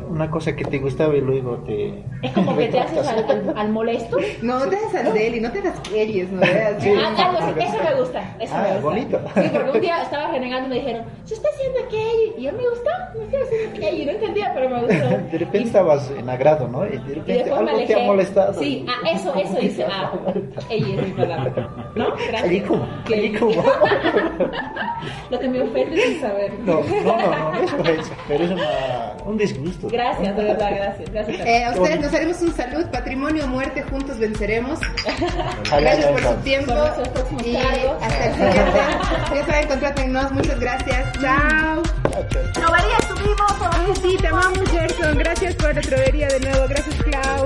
una cosa que te gustaba y luego te... Es como que te haces al molesto. No te haces al deli, no te hagas Kellys, no veas. Sí, algo así, eso me gusta, eso me gusta. Bonito. Sí, porque un día estaba renegando y me dijeron, se está haciendo Kelly. Y yo me gustó, me estoy haciendo Kelly, no entendía, pero me gustó. De repente estabas en agrado, ¿no? Y de repente algo te ha molestado. Sí, eso dice, ella es mi palabra. ¿No? Gracias. Kelly como. Lo que me ofende sin saber. No es eso, pero es un disgusto. Gracias, de verdad, gracias. A ustedes nos haremos un salud, patrimonio o muerte, juntos venceremos. Gracias por su tiempo y hasta el siguiente. Ya saben, contrátennos, muchas gracias. Chao. Trovería, subimos. Sí, te amamos, Gerson. Gracias por la trovería de nuevo. Gracias, Clau.